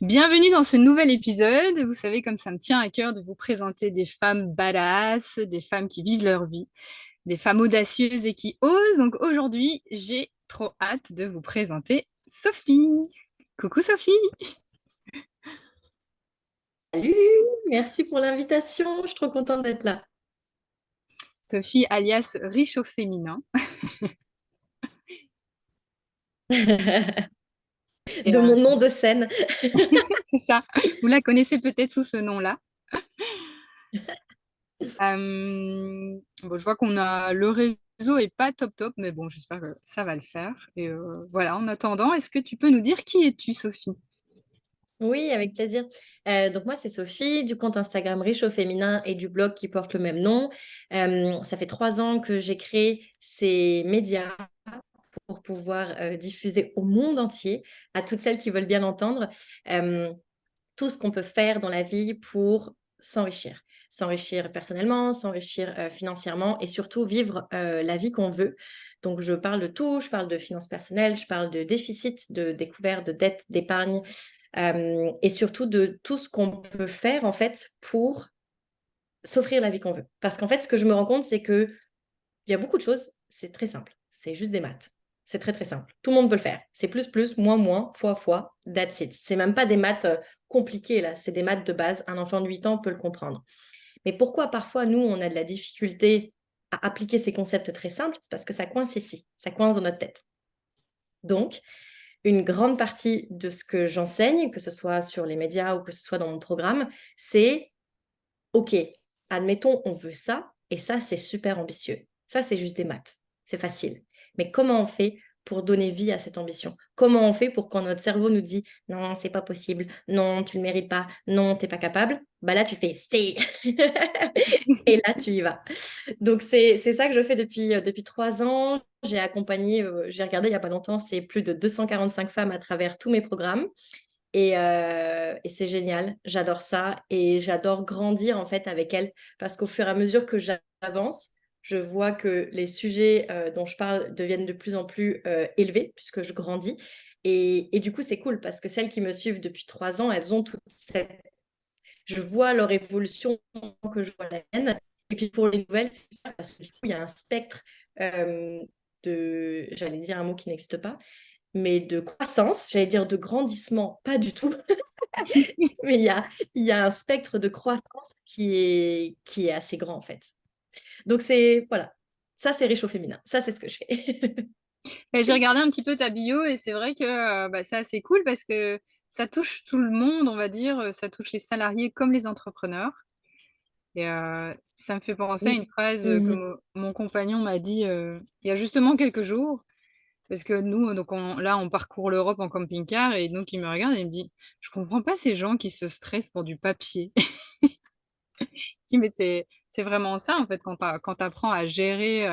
Bienvenue dans ce nouvel épisode. Vous savez, comme ça me tient à cœur de vous présenter des femmes badass, des femmes qui vivent leur vie, des femmes audacieuses et qui osent. Donc aujourd'hui, j'ai trop hâte de vous présenter Sophie. Coucou Sophie. Salut, merci pour l'invitation, je suis trop contente d'être là. Sophie alias riche au féminin. Et, De mon nom de scène. c'est ça. Vous la connaissez peut-être sous ce nom-là. Bon, je vois qu'on a le réseau est pas top top, mais bon, j'espère que ça va le faire. Et voilà, en attendant, est-ce que tu peux nous dire qui es-tu, Sophie? Oui, avec plaisir. Donc moi, c'est Sophie du compte Instagram Riche au féminin et du blog qui porte le même nom. Ça fait 3 ans que j'ai créé ces médias pour pouvoir diffuser au monde entier, à toutes celles qui veulent bien l'entendre, euh, tout ce qu'on peut faire dans la vie pour s'enrichir. S'enrichir personnellement, s'enrichir financièrement et surtout vivre la vie qu'on veut. Donc, je parle de tout, je parle de finances personnelles, je parle de déficit, de découvert, de dette, d'épargne et surtout de tout ce qu'on peut faire en fait pour s'offrir la vie qu'on veut. Parce qu'en fait, ce que je me rends compte, c'est que il y a beaucoup de choses, c'est très simple. C'est juste des maths. C'est très, très simple. Tout le monde peut le faire. C'est plus, moins, moins, fois, that's it. C'est même pas des maths compliquées, là. C'est des maths de base. Un enfant de 8 ans peut le comprendre. Mais pourquoi parfois, nous, on a de la difficulté à appliquer ces concepts très simples? C'est parce que ça coince ici. Ça coince dans notre tête. Donc, une grande partie de ce que j'enseigne, que ce soit sur les médias ou que ce soit dans mon programme, c'est OK, admettons, on veut ça, et ça, c'est super ambitieux. Ça, c'est juste des maths. C'est facile. Mais comment on fait pour donner vie à cette ambition? Comment on fait pour quand notre cerveau nous dit non, c'est pas possible, non, tu ne le mérites pas, non, t'es pas capable? Bah là, tu fais si. Et là, tu y vas. Donc, c'est ça que je fais depuis 3 ans. J'ai accompagné, j'ai regardé il n'y a pas longtemps, c'est plus de 245 femmes à travers tous mes programmes. Et c'est génial, j'adore ça et j'adore grandir en fait avec elles parce qu'au fur et à mesure que j'avance, je vois que les sujets dont je parle deviennent de plus en plus élevés puisque je grandis. Et du coup, c'est cool parce que celles qui me suivent depuis 3 ans, elles ont toute cette... Je vois leur évolution que je vois la mienne. Et puis pour les nouvelles, c'est super parce que du coup, il y a un spectre euh, de... J'allais dire un mot qui n'existe pas, mais de croissance, j'allais dire de grandissement, pas du tout. Mais il y a un spectre de croissance qui est assez grand, en fait. Donc, voilà. Ça, c'est riche au féminin. Ça, c'est ce que je fais. Et j'ai regardé un petit peu ta bio et c'est vrai que bah, c'est assez cool parce que ça touche tout le monde, on va dire. Ça touche les salariés comme les entrepreneurs. Et ça me fait penser à Oui. une phrase que Mhm. mon compagnon m'a dit il y a justement quelques jours. Parce que nous, donc là, on parcourt l'Europe en camping-car et donc il me regarde et il me dit, je comprends pas ces gens qui se stressent pour du papier. Je dis, mais c'est vraiment ça, en fait, quand tu apprends à gérer.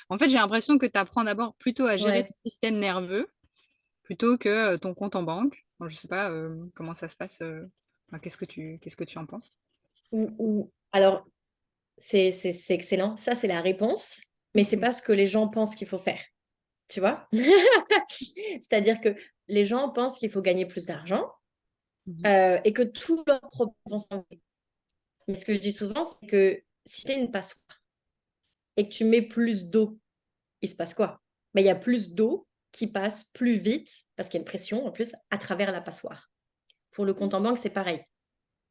En fait, j'ai l'impression que tu apprends d'abord plutôt à gérer ton Ouais. système nerveux plutôt que ton compte en banque. Bon, je sais pas comment ça se passe. Enfin, qu'est-ce que tu en penses? Alors, c'est excellent. Ça, c'est la réponse, mais c'est pas ce que les gens pensent qu'il faut faire. Tu vois? C'est-à-dire que les gens pensent qu'il faut gagner plus d'argent Mhm. et que tous leurs problèmes vont s'en... Mais ce que je dis souvent, c'est que si tu es une passoire et que tu mets plus d'eau, il se passe quoi? Mais il y a plus d'eau qui passe plus vite, parce qu'il y a une pression en plus, à travers la passoire. Pour le compte en banque, c'est pareil.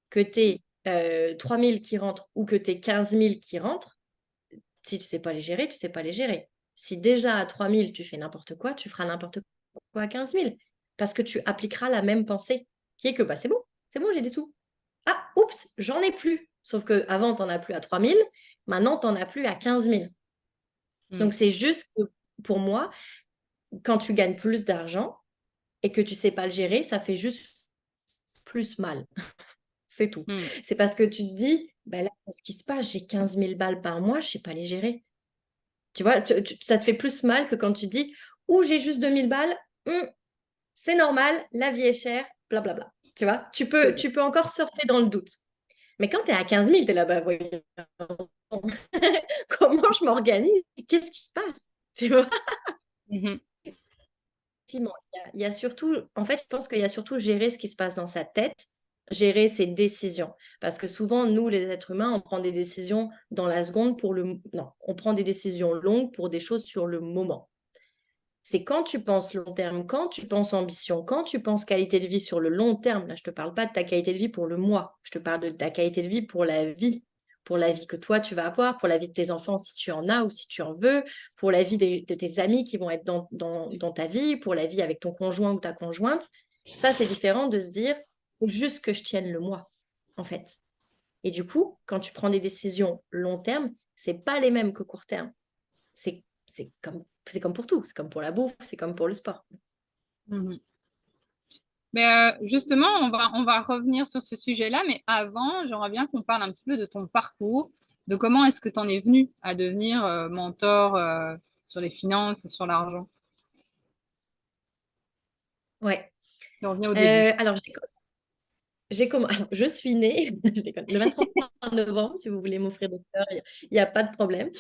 Que tu aies 3 000 qui rentrent ou que tu aies 15 000 qui rentrent, si tu ne sais pas les gérer, tu ne sais pas les gérer. Si déjà à 3 000, tu fais n'importe quoi, tu feras n'importe quoi à 15 000. Parce que tu appliqueras la même pensée, qui est que bah, c'est bon, j'ai des sous. Ah, oups, j'en ai plus. Sauf qu'avant, tu n'en as plus à 3 000, maintenant, tu n'en as plus à 15 000. Mm. Donc, c'est juste que pour moi, quand tu gagnes plus d'argent et que tu sais pas le gérer, ça fait juste plus mal. C'est tout. Mm. C'est parce que tu te dis, ben là, qu'est-ce qui se passe? J'ai 15 000 balles par mois, je sais pas les gérer. Tu vois, ça te fait plus mal que quand tu dis, ou j'ai juste 2 000 balles, c'est normal, la vie est chère, blablabla. Tu vois, tu C'est peux, vrai. tu peux encore surfer dans le doute. Mais quand tu es à 15 000, tu es là-bas, voyons, comment je m'organise? Qu'est-ce qui se passe? Tu vois? Mhm. effectivement, il y a surtout en fait, je pense qu'il y a surtout gérer ce qui se passe dans sa tête, gérer ses décisions. Parce que souvent, nous, les êtres humains, on prend des décisions dans la seconde pour le non, on prend des décisions longues pour des choses sur le moment. C'est quand tu penses long terme, quand tu penses ambition, quand tu penses qualité de vie sur le long terme, là, je ne te parle pas de ta qualité de vie pour le mois, je te parle de ta qualité de vie pour la vie que toi, tu vas avoir, pour la vie de tes enfants si tu en as ou si tu en veux, pour la vie de tes amis qui vont être dans ta vie, pour la vie avec ton conjoint ou ta conjointe. Ça, c'est différent de se dire, faut juste que je tienne le mois, en fait. Et du coup, quand tu prends des décisions long terme, c'est pas les mêmes que court terme. C'est comme pour tout. C'est comme pour la bouffe, c'est comme pour le sport. Mhm. Mais justement, on va revenir sur ce sujet-là, mais avant, j'aimerais bien qu'on parle un petit peu de ton parcours, de comment est-ce que tu en es venu à devenir mentor sur les finances et sur l'argent. Ouais. Si on revient au début. Alors, alors, je suis née, je déconne, le 23 novembre, si vous voulez m'offrir des fleurs, il n'y a pas de problème.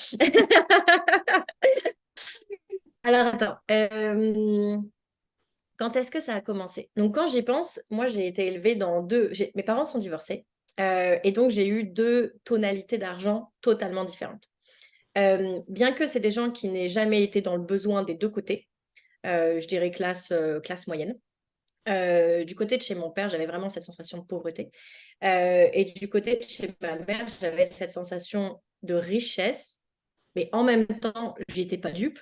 Alors, attends. Quand est-ce que ça a commencé? Donc, quand j'y pense, moi, j'ai été élevée dans mes parents sont divorcés. Et donc, j'ai eu deux tonalités d'argent totalement différentes. Bien que c'est des gens qui n'aient jamais été dans le besoin des deux côtés, je dirais classe moyenne. Du côté de chez mon père, j'avais vraiment cette sensation de pauvreté. Et du côté de chez ma mère, j'avais cette sensation de richesse, mais en même temps, j'étais pas dupe.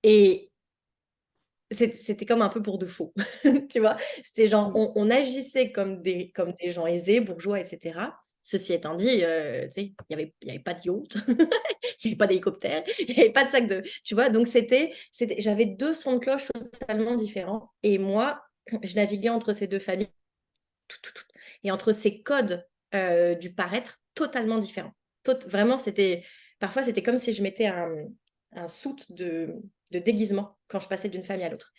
Et c'était comme un peu pour de faux, tu vois. C'était genre, Mm. on agissait comme des gens aisés, bourgeois, etc. Ceci étant dit, tu sais, il y avait pas de yacht, il n'y avait pas d'hélicoptère, il n'y avait pas de sac de... Tu vois, donc j'avais deux sons de cloche totalement différents. Et moi, je naviguais entre ces deux familles et entre ces codes du paraître totalement différents. Vraiment, parfois, c'était comme si je mettais un soute de déguisement quand je passais d'une famille à l'autre.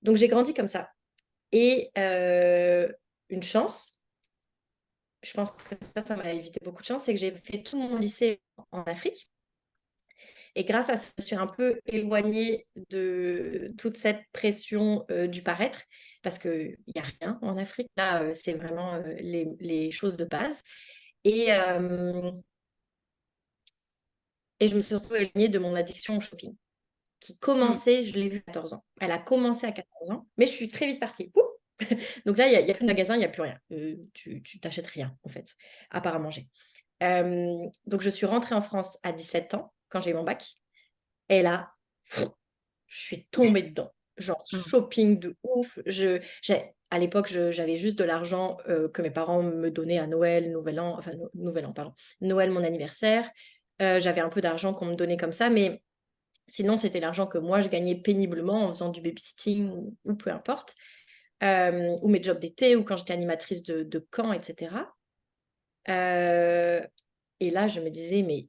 Donc, j'ai grandi comme ça. Et une chance, je pense que ça m'a évité beaucoup de chance, c'est que j'ai fait tout mon lycée en Afrique. Et grâce à ça, je me suis un peu éloignée de toute cette pression du paraître, parce qu'il n'y a rien en Afrique. Là, c'est vraiment les choses de base. Et, euh, et je me suis surtout éloignée de mon addiction au shopping, qui Mm. commençait, je l'ai vue à 14 ans. Elle a commencé à 14 ans, mais je suis très vite partie. Ouh. Donc là, il y a plus de magasin, il n'y a plus rien. Tu t'achètes rien, en fait, à part à manger. Donc, je suis rentrée en France à 17 ans, quand j'ai eu mon bac. Et là, je suis tombée dedans. Genre Mm. shopping de ouf. À l'époque, j'avais juste de l'argent que mes parents me donnaient à Noël, Nouvel An, enfin Nouvel An, pardon, Noël, mon anniversaire. J'avais un peu d'argent qu'on me donnait comme ça, mais sinon, c'était l'argent que moi, je gagnais péniblement en faisant du babysitting ou peu importe, ou mes jobs d'été, ou quand j'étais animatrice de camp, etc. Euh, et là, je me disais, mais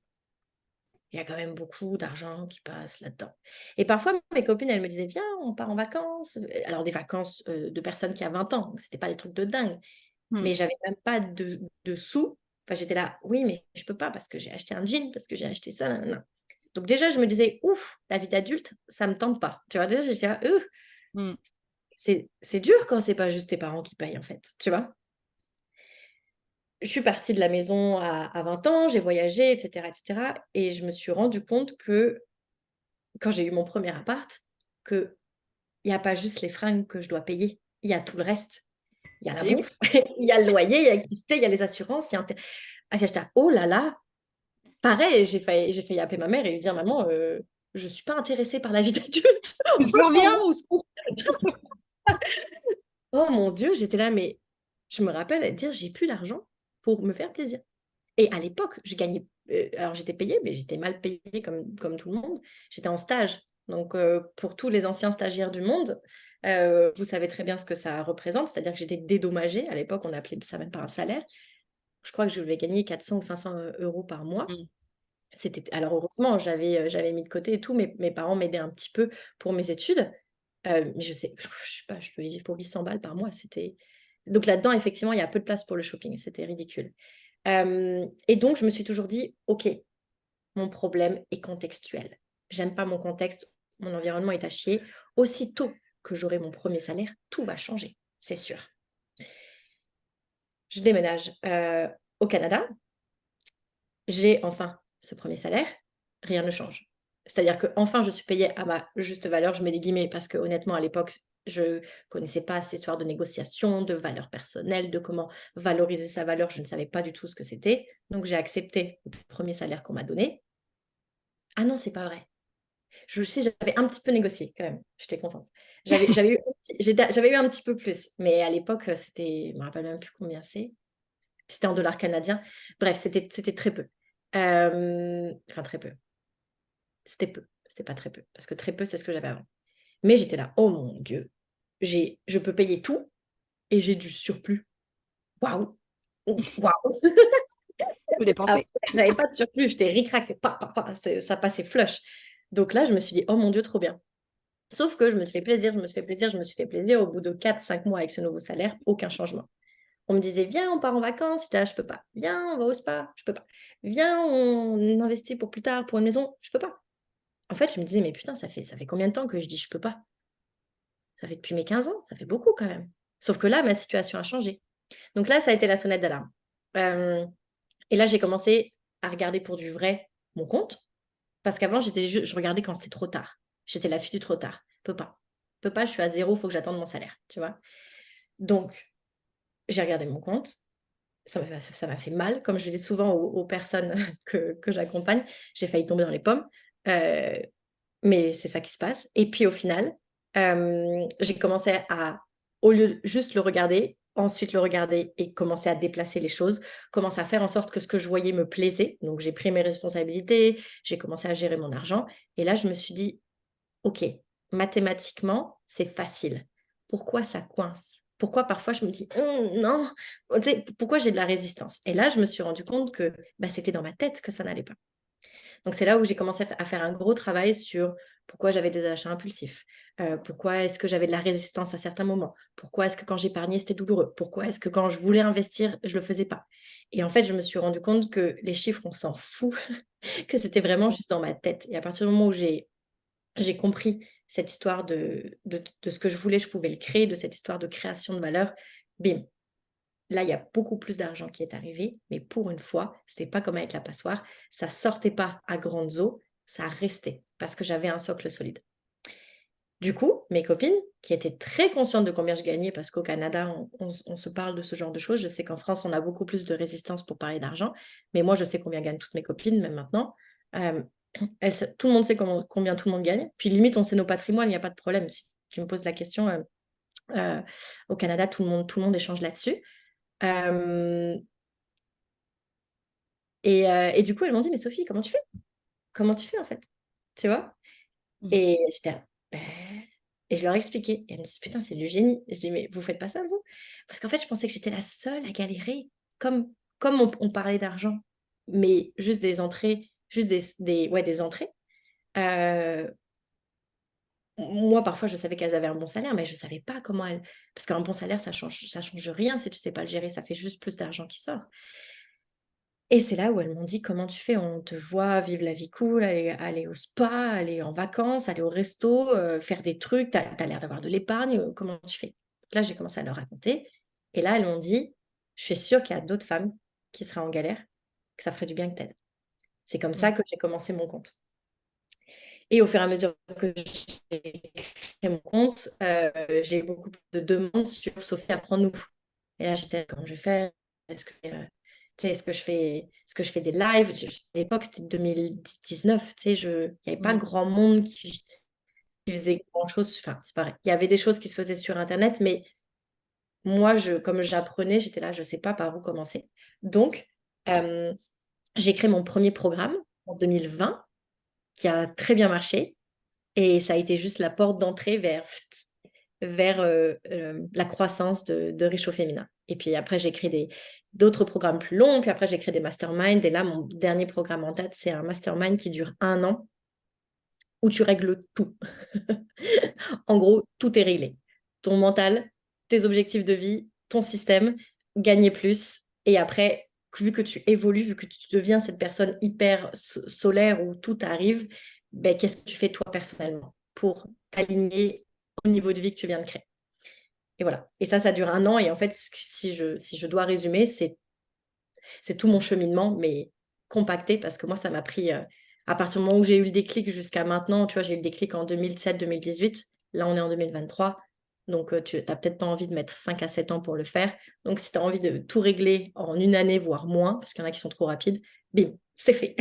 il y a quand même beaucoup d'argent qui passe là-dedans. Et parfois, mes copines, elles me disaient, viens, on part en vacances. Alors, des vacances de personnes qui ont 20 ans, donc c'était pas des trucs de dingue. Mm. Mais j'avais même pas de sous. Enfin, j'étais là, oui, mais je peux pas parce que j'ai acheté un jean, parce que j'ai acheté ça. Nanana. Donc déjà, je me disais, ouf, la vie d'adulte, ça me tente pas. Tu vois, déjà, j'étais là, Mm. c'est dur quand c'est pas juste tes parents qui payent, en fait. Tu vois? Je suis partie de la maison à 20 ans, j'ai voyagé, etc., etc. Et je me suis rendu compte que quand j'ai eu mon premier appart, qu'il n'y a pas juste les fringues que je dois payer, il y a tout le reste. Il y a la Et oui. bouffe, il y a le loyer, il y a l'électricité, il y a les assurances. J'étais là, oh là là, pareil, j'ai failli appeler ma mère et lui dire, maman, je ne suis pas intéressée par la vie d'adulte. Je reviens au secours. Oh mon Dieu, j'étais là, mais je me rappelle dire, j'ai plus d'argent pour me faire plaisir. Et à l'époque, je gagnais, alors j'étais payée, mais j'étais mal payée comme tout le monde. J'étais en stage. Donc, pour tous les anciens stagiaires du monde, vous savez très bien ce que ça représente, c'est-à-dire que j'étais dédommagée. À l'époque, on appelait ça même pas un salaire. Je crois que je devais gagner 400 ou 500 euros par mois. Mm. Alors, heureusement, j'avais mis de côté et tout. Mes parents m'aidaient un petit peu pour mes études. Mais je sais pas, je devais vivre pour 800 balles par mois. Donc là-dedans, effectivement, il y a peu de place pour le shopping. C'était ridicule. Et donc, je me suis toujours dit, OK, mon problème est contextuel. J'aime pas mon contexte, mon environnement est à chier. Aussitôt que j'aurai mon premier salaire, tout va changer, c'est sûr. Je déménage au Canada. J'ai enfin ce premier salaire, rien ne change. C'est-à-dire qu'enfin, je suis payée à ma juste valeur, je mets des guillemets parce que honnêtement, à l'époque, je connaissais pas cette histoire de négociation, de valeur personnelle, de comment valoriser sa valeur, je ne savais pas du tout ce que c'était. Donc j'ai accepté le premier salaire qu'on m'a donné. Ah non, c'est pas vrai. J'avais un petit peu négocié quand même, j'étais contente. J'avais eu un petit peu plus, mais à l'époque, c'était je me rappelle même plus combien c'est. C'était en dollars canadiens. Bref, c'était très peu. Enfin très peu. C'était peu, c'était pas très peu, parce que très peu, c'est ce que j'avais avant. Mais j'étais là: «Oh mon Dieu, je peux payer tout et j'ai du surplus. Waouh! Waouh!» Faut Avant, dépenser. j'avais pas de surplus, j'étais ric-rac, c'est pa, pa, pa, ça passait flush. Donc là, je me suis dit: «Oh mon Dieu, trop bien». Sauf que je me suis fait plaisir, je me suis fait plaisir, je me suis fait plaisir. Au bout de 4-5 mois avec ce nouveau salaire, aucun changement. On me disait: «Viens, on part en vacances». J'étais là: «Je peux pas». «Viens, on va au spa». «Je peux pas». «Viens, on investit pour plus tard, pour une maison». «Je peux pas». En fait, je me disais: «Mais putain, ça fait combien de temps que je dis: "Je peux pas"?» Ça fait depuis mes 15 ans, ça fait beaucoup quand même. Sauf que là, ma situation a changé. Donc là, ça a été la sonnette d'alarme. Hem Et là, j'ai commencé à regarder pour du vrai mon compte, parce qu'avant, je regardais quand c'était trop tard. J'étais la fille du trop tard. Peux pas, je suis à zéro, faut que j'attende mon salaire, tu vois? Donc j'ai regardé mon compte, ça m'a fait mal, comme je le dis souvent aux personnes que j'accompagne, j'ai failli tomber dans les pommes, heu, mais c'est ça qui se passe et puis au final, j'ai commencé à au lieu de juste le regarder, ensuite le regarder et commencer à déplacer les choses, commencer à faire en sorte que ce que je voyais me plaisait. Donc j'ai pris mes responsabilités, j'ai commencé à gérer mon argent et là je me suis dit: «OK, mathématiquement, c'est facile. Pourquoi ça coince? Pourquoi parfois je me dis: non!» Tu sais, pourquoi j'ai de la résistance? Et là je me suis rendu compte que, bah, c'était dans ma tête que ça n'allait pas. Donc c'est là où j'ai commencé à faire un gros travail sur pourquoi j'avais des achats impulsifs, pourquoi est-ce que j'avais de la résistance à certains moments, pourquoi est-ce que quand j'épargnais, c'était douloureux, pourquoi est-ce que quand je voulais investir, je le faisais pas. Et en fait, je me suis rendu compte que les chiffres, on s'en fout, que c'était vraiment juste dans ma tête. Et à partir du moment où j'ai compris cette histoire de ce que je pouvais le créer, de cette histoire de création de valeur, bim, là, il y a beaucoup plus d'argent qui est arrivé, mais pour une fois, c'était pas comme avec la passoire, ça sortait pas à grandes eaux, ça restait parce que j'avais un socle solide. Du coup, mes copines, qui étaient très conscientes de combien je gagnais, parce qu'au Canada, on se parle de ce genre de choses. Je sais qu'en France, on a beaucoup plus de résistance pour parler d'argent, mais moi, je sais combien gagnent toutes mes copines, même maintenant. Hem, tout le monde sait combien tout le monde gagne. Puis limite, on sait nos patrimoines, il n'y a pas de problème. Si tu me poses la question, heu, au Canada, tout le monde échange là-dessus. Hem et du coup, elles m'ont dit: «Mais Sophie, comment tu fais? Comment tu fais, en fait?» Tu vois? Mmh. Et j'étais là: «Beh» et je leur ai expliqué et elles me disent: «Putain, c'est du génie». Je dis: «Mais vous faites pas ça, vous?» Parce qu'en fait, je pensais que j'étais la seule à galérer. Comme on parlait d'argent, mais juste des entrées, juste des entrées. Heu, Moi, parfois, je savais qu'elles avaient un bon salaire, mais je savais pas comment elles parce qu'un bon salaire, ça change rien si tu sais pas le gérer, ça fait juste plus d'argent qui sort. Et c'est là où elles m'ont dit: «Comment tu fais? On te voit vivre la vie cool, aller au spa, aller en vacances, aller au resto, faire des trucs, tu as l'air d'avoir de l'épargne, comment tu fais?» Là, j'ai commencé à leur raconter et là, elles m'ont dit: «Je suis sûre qu'il y a d'autres femmes qui seraient en galère, que ça ferait du bien que tu aides». C'est comme ça Mmh. que j'ai commencé mon compte et au fur et à mesure que j'ai créé mon compte, j'ai eu beaucoup plus de demandes sur: «Sophie, apprends-nous». Et là, j'étais: «Comment je vais faire? Est-ce que, tu sais, est-ce que je fais des lives?» À l'époque, c'était 2019, tu sais, il y avait pas Mmh. grand monde qui faisait grand-chose. Enfin, c'est pareil. Il y avait des choses qui se faisaient sur internet, mais moi, comme j'apprenais, j'étais là: «Je sais pas par où commencer». Donc, hem, j'ai créé mon premier programme en 2020 qui a très bien marché et ça a été juste la porte d'entrée vers la croissance de Riche au féminin. Et puis après, j'ai créé d'autres programmes plus longs, puis après j'ai créé des masterminds et là, mon dernier programme en tête, c'est un mastermind qui dure 1 an où tu règles tout. En gros, tout est réglé. Ton mental, tes objectifs de vie, ton système, gagner plus et après, vu que tu évolues, vu que tu deviens cette personne hyper solaire où tout arrive, beh, qu'est-ce que tu fais toi personnellement pour t'aligner niveau de vie que tu viens de créer. Et voilà. Et ça dure 1 an. Et en fait, si je dois résumer, c'est tout mon cheminement, mais compacté, parce que moi, ça m'a pris, à partir du moment où j'ai eu le déclic jusqu'à maintenant, tu vois, j'ai eu le déclic en 2007-2018. Là, on est en 2023. Donc, tu n'as peut-être pas envie de mettre 5 à 7 ans pour le faire. Donc, si tu as envie de tout régler en 1 année, voire moins, parce qu'il y en a qui sont trop rapides, bim, c'est fait.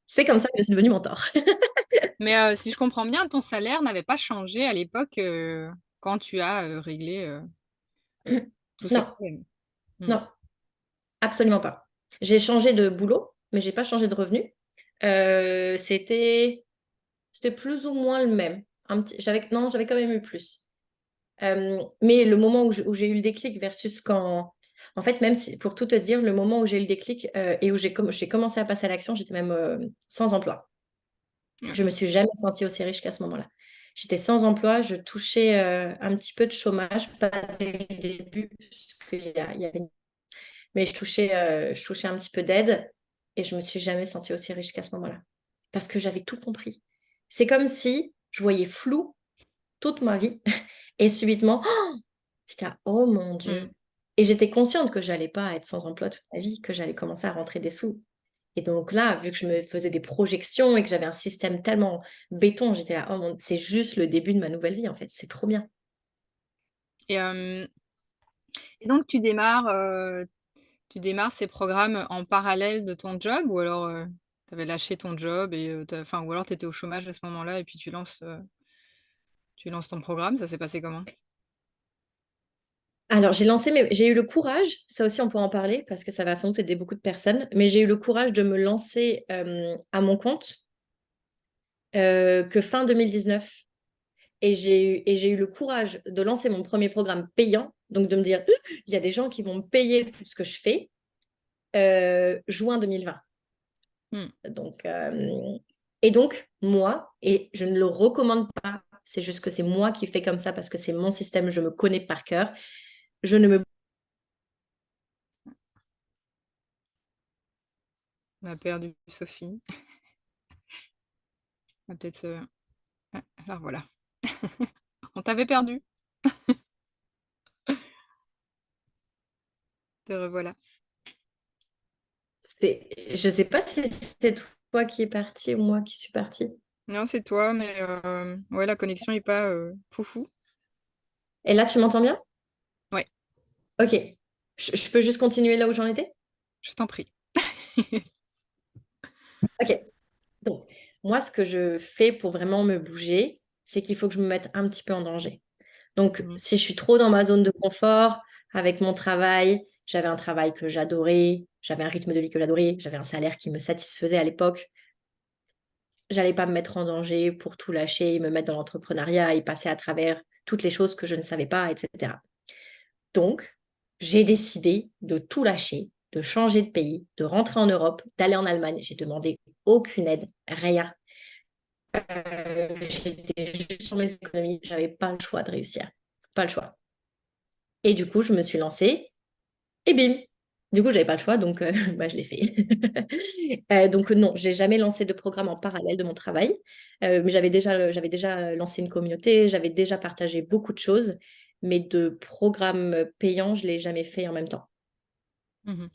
C'est comme ça que je suis devenue mentor. Mais si je comprends bien, ton salaire n'avait pas changé à l'époque, quand tu as, réglé, tous ces Non, problèmes? Mmh. non, absolument pas. J'ai changé de boulot, mais j'ai pas changé de revenu. C'était plus ou moins le même. Non, j'avais quand même eu plus. Mais le moment où j'ai eu le déclic versus quand... En fait, même si, pour tout te dire, le moment où j'ai eu le déclic et où j'ai commencé à passer à l'action, j'étais même sans emploi. Ouais. Je me suis jamais sentie aussi riche qu'à ce moment-là. J'étais sans emploi, je touchais un petit peu de chômage, pas dès le début, mais je touchais un petit peu d'aide et je me suis jamais sentie aussi riche qu'à ce moment-là. Parce que j'avais tout compris. C'est comme si je voyais flou toute ma vie et subitement, j'étais là, oh mon Mmh. Dieu. Et j'étais consciente que j'allais pas être sans emploi toute ma vie, que j'allais commencer à rentrer des sous. Et donc là, vu que je me faisais des projections et que j'avais un système tellement béton, j'étais là, c'est juste le début de ma nouvelle vie en fait, c'est trop bien. Et et donc tu démarres ces programmes en parallèle de ton job ou alors, tu avais lâché ton job et ou alors tu étais au chômage à ce moment-là et puis tu lances ton programme, ça s'est passé comment? Alors, j'ai eu le courage, ça aussi on pourra en parler parce que ça va sans doute aider beaucoup de personnes, mais j'ai eu le courage de me lancer à mon compte que fin 2019. Et j'ai eu le courage de lancer mon premier programme payant, donc de me dire, il y a des gens qui vont me payer pour ce que je fais, juin 2020. Mmh. Donc, et donc, moi, et je ne le recommande pas, c'est juste que c'est moi qui fais comme ça parce que c'est mon système, je me connais par cœur. Je ne me... On a perdu Sophie. On va peut-être se ah, la revoilà. On t'avait perdu, te revoilà. Je ne sais pas si c'est toi qui es parti ou moi qui suis partie. Non, c'est toi, mais ouais, la connexion est pas, foufou. Et là, tu m'entends bien? Ouais, Ok. Je peux juste continuer là où j'en étais? je t'en prie. Ok. Donc, moi, ce que je fais pour vraiment me bouger, c'est qu'il faut que je me mette un petit peu en danger. Donc, Mmh. si je suis trop dans ma zone de confort avec mon travail, j'avais un travail que j'adorais, j'avais un rythme de vie que j'adorais, j'avais un salaire qui me satisfaisait à l'époque, j'allais pas me mettre en danger pour tout lâcher, me mettre dans l'entrepreneuriat et passer à travers toutes les choses que je ne savais pas, etc. Donc, j'ai décidé de tout lâcher, de changer de pays, de rentrer en Europe, d'aller en Allemagne. J'ai demandé aucune aide, rien. J'étais juste sur mes économies, j'avais pas le choix de réussir, pas le choix. Et du coup, je me suis lancée et bim. Du coup, j'avais pas le choix, donc bah, je l'ai fait. Donc non, j'ai jamais lancé de programme en parallèle de mon travail, mais j'avais déjà lancé une communauté, j'avais déjà partagé beaucoup de choses, mais de programme payant, je l'ai jamais fait en même temps. Mmh.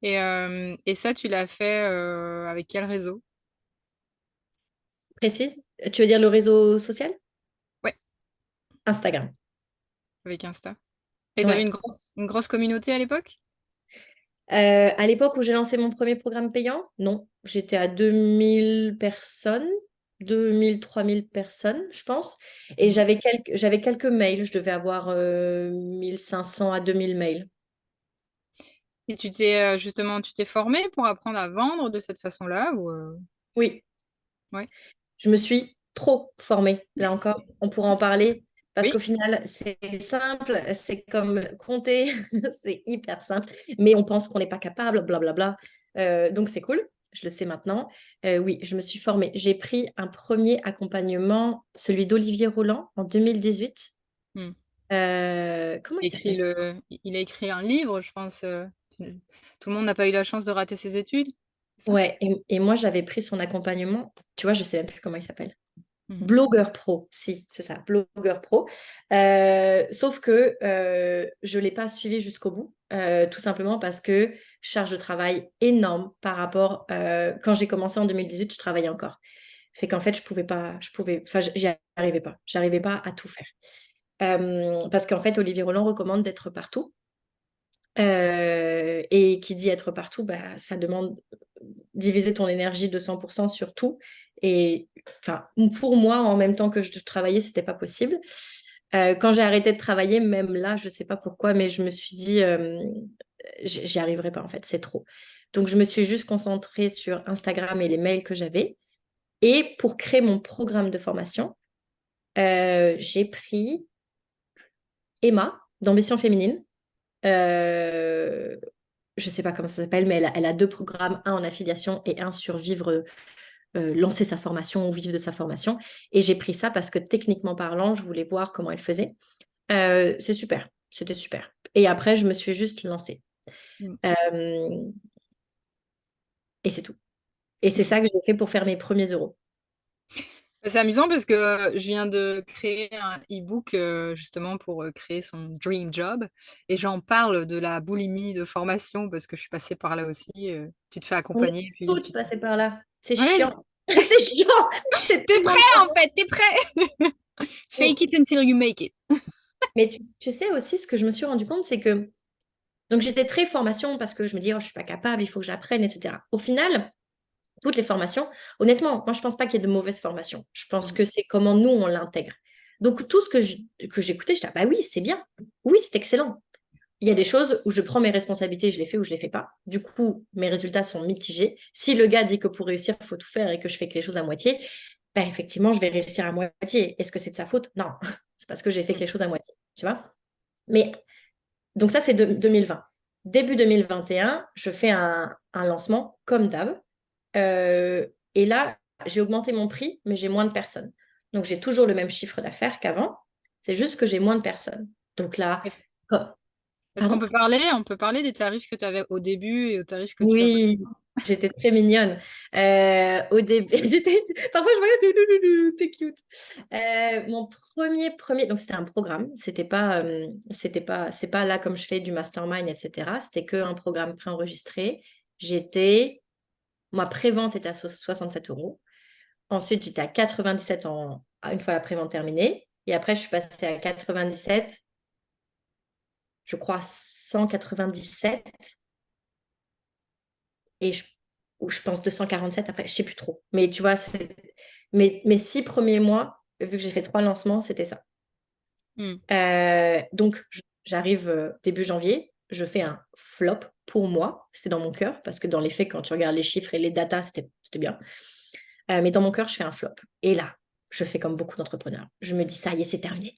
Et ça, tu l'as fait, avec quel réseau? Précise? Tu veux dire le réseau social? Ouais, Instagram. avec Insta. Et tu avais Ouais. une grosse communauté à l'époque? À l'époque où j'ai lancé mon premier programme payant, non, j'étais à 2000 personnes, 2000, 3000 personnes, je pense. Et Mmh. j'avais quelques mails, je devais avoir 1500 à 2000 mails. Et justement, tu t'es formée pour apprendre à vendre de cette façon-là ou Oui, ouais? je me suis trop formée. Là encore, on pourra en parler parce Oui? qu'au final, c'est simple, c'est comme compter, c'est hyper simple, mais on pense qu'on n'est pas capable, blablabla. Donc c'est cool, je le sais maintenant. Oui, je me suis formée. J'ai pris un premier accompagnement, celui d'Olivier Roland en 2018. Mmh. Comment il s'appelle? Il a écrit un livre, je pense, Tout le monde n'a pas eu la chance de rater ses études, c'est ça? Ouais, et moi j'avais pris son accompagnement. Tu vois, je sais même plus comment il s'appelle. Mmh. Blogueur pro, si, c'est ça, blogueur pro. Sauf que je ne l'ai pas suivi jusqu'au bout, tout simplement parce que charge de travail énorme par rapport, quand j'ai commencé en 2018, je travaillais encore. Fait qu'en fait, enfin, j'y arrivais pas à tout faire. Parce qu'en fait, Olivier Roland recommande d'être partout. Et qui dit être partout, bah, ça demande diviser ton énergie de 100% sur tout. Et enfin, pour moi, en même temps que je travaillais, c'était pas possible. Quand j'ai arrêté de travailler, même là, je sais pas pourquoi, mais je me suis dit, j'y arriverai pas en fait, c'est trop. Donc, je me suis juste concentrée sur Instagram et les mails que j'avais. Et pour créer mon programme de formation, j'ai pris Emma d'Ambition Féminine. Euh, je sais pas comment ça s'appelle, mais elle a deux programmes, un en affiliation et un sur vivre, lancer sa formation ou vivre de sa formation. Et j'ai pris ça parce que techniquement parlant, je voulais voir comment elle faisait. C'est super, c'était super. Et après, je me suis juste lancée. Mmh. Euh, et c'est tout. Et c'est ça que j'ai fait pour faire mes premiers euros. C'est amusant parce que, je viens de créer un e-book, justement pour, créer son dream job et j'en parle de la boulimie de formation parce que je suis passée par là aussi, tu te fais On est accompagner puis toutes tu passées par là. C'est ouais, chiant. C'est chiant. C'est tu es tellement prêt en chiant. fait, tu es prêt! Fake it until you make it. Mais tu sais aussi, ce que je me suis rendu compte, c'est que donc j'étais très formation parce que je me dis, oh, je suis pas capable, il faut que j'apprenne, etc. Au final, toutes les formations, honnêtement, moi, je pense pas qu'il y ait de mauvaises formations. Je pense Mmh. que c'est comment nous, on l'intègre. Donc, tout ce que j'écoutais, j'étais, ah, bah oui, c'est bien. Oui, c'est excellent. Il y a des choses où je prends mes responsabilités, je les fais ou je les fais pas. Du coup, mes résultats sont mitigés. Si le gars dit que pour réussir, il faut tout faire et que je fais que les choses à moitié, bah, effectivement, je vais réussir à moitié. Est-ce que c'est de sa faute? Non, c'est parce que j'ai fait que Mmh. les choses à moitié. Tu vois? Mais donc ça, c'est 2020. Début 2021, je fais un lancement comme d'hab. Et là, j'ai augmenté mon prix, mais j'ai moins de personnes. Donc, j'ai toujours le même chiffre d'affaires qu'avant. C'est juste que j'ai moins de personnes. Donc là, Est-ce oh, est-ce qu'on pardon? peut parler des tarifs que tu avais au début et aux tarifs que tu as Oui, j'étais très mignonne. Au début, parfois je regarde, t'es cute. Mon premier, donc c'était un programme. C'est pas là comme je fais du mastermind, etc. C'était qu'un programme préenregistré. Ma prévente était à 67 euros. Ensuite, j'étais à 97 une fois la prévente terminée. Et après, je suis passée à 97, je crois 197. Et ou je pense 247 après, je sais plus trop. Mais tu vois, mes 6 premiers mois, vu que j'ai fait 3 lancements, c'était ça. mmh. Donc, j'arrive début janvier, je fais un flop pour moi. C'était dans mon cœur, parce que dans les faits, quand tu regardes les chiffres et les datas, c'était bien. Mais dans mon cœur, je fais un flop. Et là, je fais comme beaucoup d'entrepreneurs. Je me dis, ça y est, c'est terminé.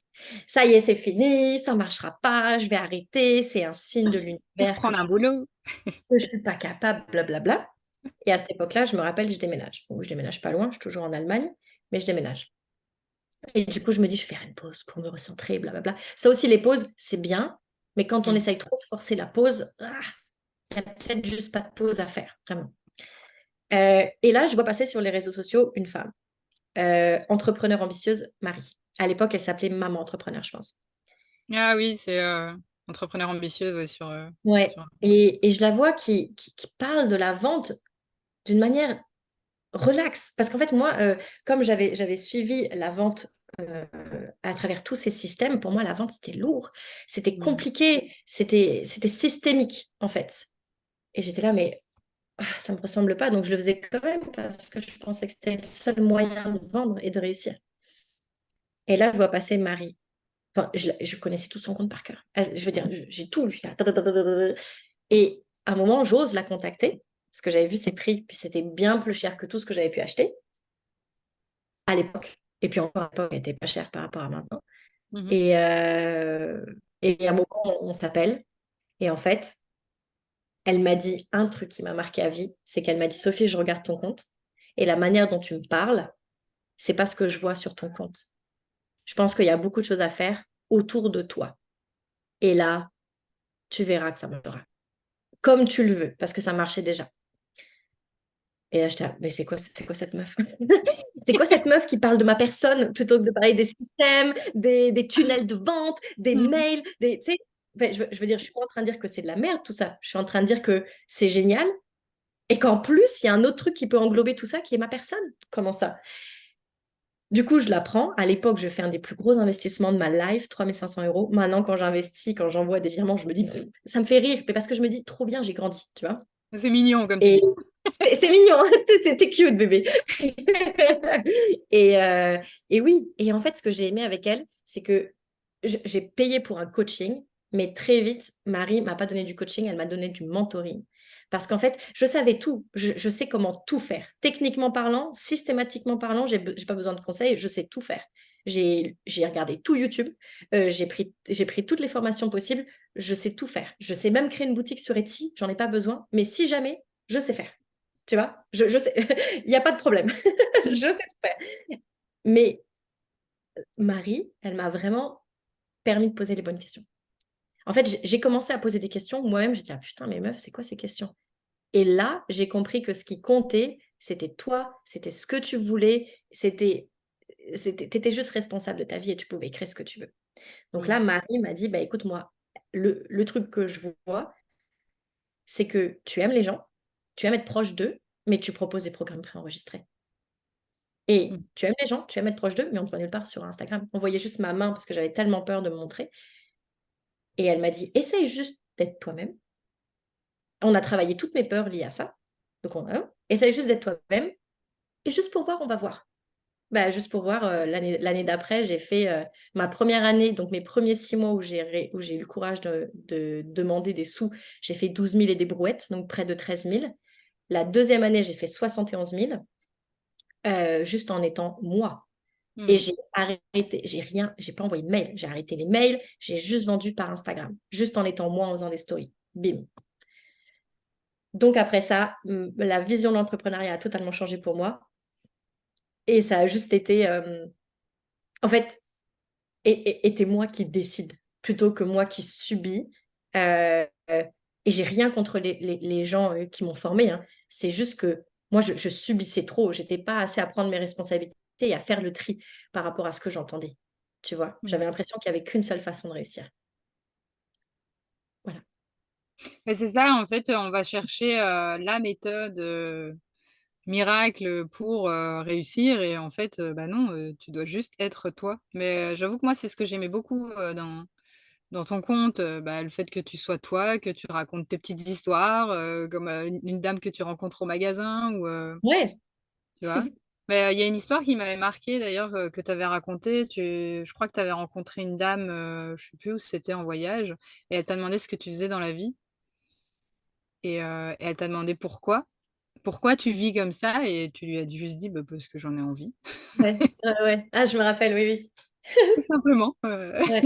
Ça y est, c'est fini, ça ne marchera pas, je vais arrêter, c'est un signe de Pour l'univers prendre un boulot. que je ne suis pas capable, blablabla. Et à cette époque-là, je me rappelle, je déménage. Bon, je déménage pas loin, je suis toujours en Allemagne, mais je déménage. Et du coup, je me dis, je vais faire une pause pour me recentrer, blablabla. Ça aussi, les pauses, c'est bien, mais quand on Mmh. essaye trop de forcer la pause, il n'y a peut-être juste pas de pause à faire, vraiment. Et là, je vois passer sur les réseaux sociaux une femme, entrepreneur ambitieuse, Marie. À l'époque, elle s'appelait Maman Entrepreneur, je pense. Ah oui, c'est, entrepreneur ambitieuse, ouais, Ouais. sur Et je la vois qui parle de la vente d'une manière relax. Parce qu'en fait, moi, comme j'avais suivi la vente à travers tous ces systèmes, pour moi, la vente, c'était lourd, c'était mmh. compliqué, c'était systémique, en fait. Et j'étais là, mais ça ne me ressemble pas. Donc, je le faisais quand même parce que je pensais que c'était le seul moyen de vendre et de réussir. Et là, je vois passer Marie. Enfin, je connaissais tout son compte par cœur. Je veux dire, j'ai tout lu. Et à un moment, j'ose la contacter parce que j'avais vu ses prix, puis c'était bien plus cher que tout ce que j'avais pu acheter à l'époque. Et puis encore à l'époque, elle n'était pas chère par rapport à maintenant. Mmh mh. Et à un moment, on s'appelle. Et en fait, elle m'a dit un truc qui m'a marqué à vie, c'est qu'elle m'a dit, Sophie, je regarde ton compte. Et la manière dont tu me parles, c'est pas ce que je vois sur ton compte. Je pense qu'il y a beaucoup de choses à faire autour de toi. Et là, tu verras que ça marchera. Comme tu le veux, parce que ça marchait déjà. Et là, j'étais là, mais c'est quoi cette meuf? C'est quoi cette meuf qui parle de ma personne plutôt que de parler des systèmes, des tunnels de vente, des Mmh. mails, tu sais? Enfin, je veux dire, je suis pas en train de dire que c'est de la merde tout ça. Je suis en train de dire que c'est génial et qu'en plus, il y a un autre truc qui peut englober tout ça qui est ma personne. Comment ça? Du coup, je la prends. À l'époque, je fais un des plus gros investissements de ma life, 3 500 €. Maintenant, quand j'investis, quand j'envoie des virements, je me dis, ça me fait rire, mais parce que je me dis, trop bien, j'ai grandi, tu vois. C'est mignon comme tu Et dis. c'est mignon, t'es cute, bébé. Et, euh, et oui, et en fait, ce que j'ai aimé avec elle, c'est que j'ai payé pour un coaching, mais très vite, Marie m'a pas donné du coaching, elle m'a donné du mentoring. Parce qu'en fait, je savais tout, je sais comment tout faire. Techniquement parlant, systématiquement parlant, j'ai pas besoin de conseils, je sais tout faire. J'ai regardé tout YouTube, j'ai pris toutes les formations possibles, je sais tout faire. Je sais même créer une boutique sur Etsy, j'en ai pas besoin, mais si jamais, je sais faire. Tu vois, je sais, il n'y a pas de problème. Je sais tout faire. Mais Marie, elle m'a vraiment permis de poser les bonnes questions. En fait, j'ai commencé à poser des questions. Moi-même, j'ai dit, ah putain, mais meuf, c'est quoi ces questions? Et là, j'ai compris que ce qui comptait, c'était toi, c'était ce que tu voulais, t'étais juste responsable de ta vie et tu pouvais créer ce que tu veux. Donc Mmh. là, Marie m'a dit, bah écoute, moi, le truc que je vois, c'est que tu aimes les gens, tu aimes être proche d'eux, mais tu proposes des programmes préenregistrés. Mmh. Et tu aimes les gens, tu aimes être proche d'eux, mais on ne te voit nulle part sur Instagram. On voyait juste ma main parce que j'avais tellement peur de me montrer. Et elle m'a dit: «Essaye juste d'être toi-même». On a travaillé toutes mes peurs liées à ça. Donc essaye juste d'être toi-même et juste pour voir, on va voir. Bah, juste pour voir, l'année d'après, j'ai fait, ma première année, donc mes premiers 6 mois où j'ai eu le courage de demander des sous, j'ai fait 12 000 et des brouettes, donc près de 13 000. La deuxième année, j'ai fait 71 000, juste en étant moi. Et Mmh. j'ai arrêté, j'ai pas envoyé de mail, j'ai arrêté les mails, j'ai juste vendu par Instagram, juste en étant moi, en faisant des stories. Bim. Donc après ça, la vision de l'entrepreneuriat a totalement changé pour moi et ça a juste été, en fait, était moi qui décide plutôt que moi qui subis. Et j'ai rien contre les gens qui m'ont formée, hein. C'est juste que moi, je subissais trop. J'étais pas assez à prendre mes responsabilités et à faire le tri par rapport à ce que j'entendais. Tu vois? Mmh. J'avais l'impression qu'il y avait qu'une seule façon de réussir. Voilà. Mais c'est ça, en fait, on va chercher, la méthode, miracle, pour, réussir et en fait, bah, non, tu dois juste être toi. Mais, j'avoue que moi, c'est ce que j'aimais beaucoup, dans ton compte, bah, le fait que tu sois toi, que tu racontes tes petites histoires, comme, une dame que tu rencontres au magasin ou, Ouais. tu vois? Mais, il y a une histoire qui m'avait marquée d'ailleurs, que tu avais racontée. Je crois que tu avais rencontré une dame, je sais plus où c'était en voyage et elle t'a demandé ce que tu faisais dans la vie et elle t'a demandé pourquoi. Pourquoi tu vis comme ça? Et tu lui as juste dit: «Bah, parce que j'en ai envie», Ouais, ouais, ouais. Ah, je me rappelle, oui, oui. tout simplement, Ouais.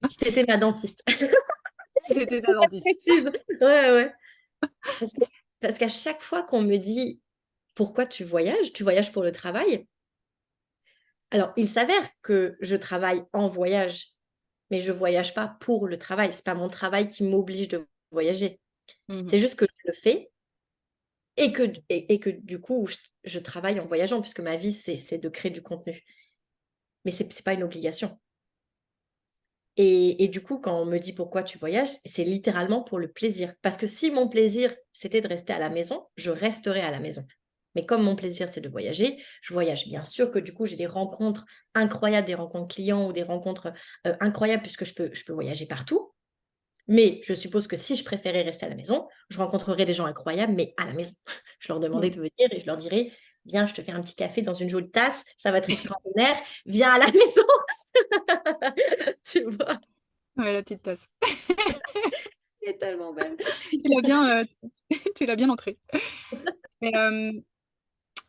C'était ma dentiste. c'était ta dentiste. Précise. Ouais, ouais. Parce que parce qu'à chaque fois qu'on me dit: «Pourquoi tu voyages?» «Tu voyages pour le travail?» Alors, il s'avère que je travaille en voyage, mais je voyage pas pour le travail. C'est pas mon travail qui m'oblige de voyager. Mmh mh. C'est juste que je le fais et que du coup, je travaille en voyageant puisque ma vie, c'est de créer du contenu. Mais c'est pas une obligation. Et du coup, quand on me dit: «Pourquoi tu voyages?» c'est littéralement pour le plaisir. Parce que si mon plaisir, c'était de rester à la maison, je resterais à la maison. Mais comme mon plaisir, c'est de voyager, je voyage. Bien sûr que du coup, j'ai des rencontres incroyables, des rencontres clients ou des rencontres, incroyables puisque je peux voyager partout. Mais je suppose que si je préférais rester à la maison, je rencontrerais des gens incroyables, mais à la maison. Je leur demandais Mmh. de venir et je leur dirais: «Viens, je te fais un petit café dans une jolie tasse, ça va être extraordinaire, viens à la maison!» Tu vois? Ouais, la petite tasse. Elle est tellement belle. Tu l'as bien, tu l'as bien entrée.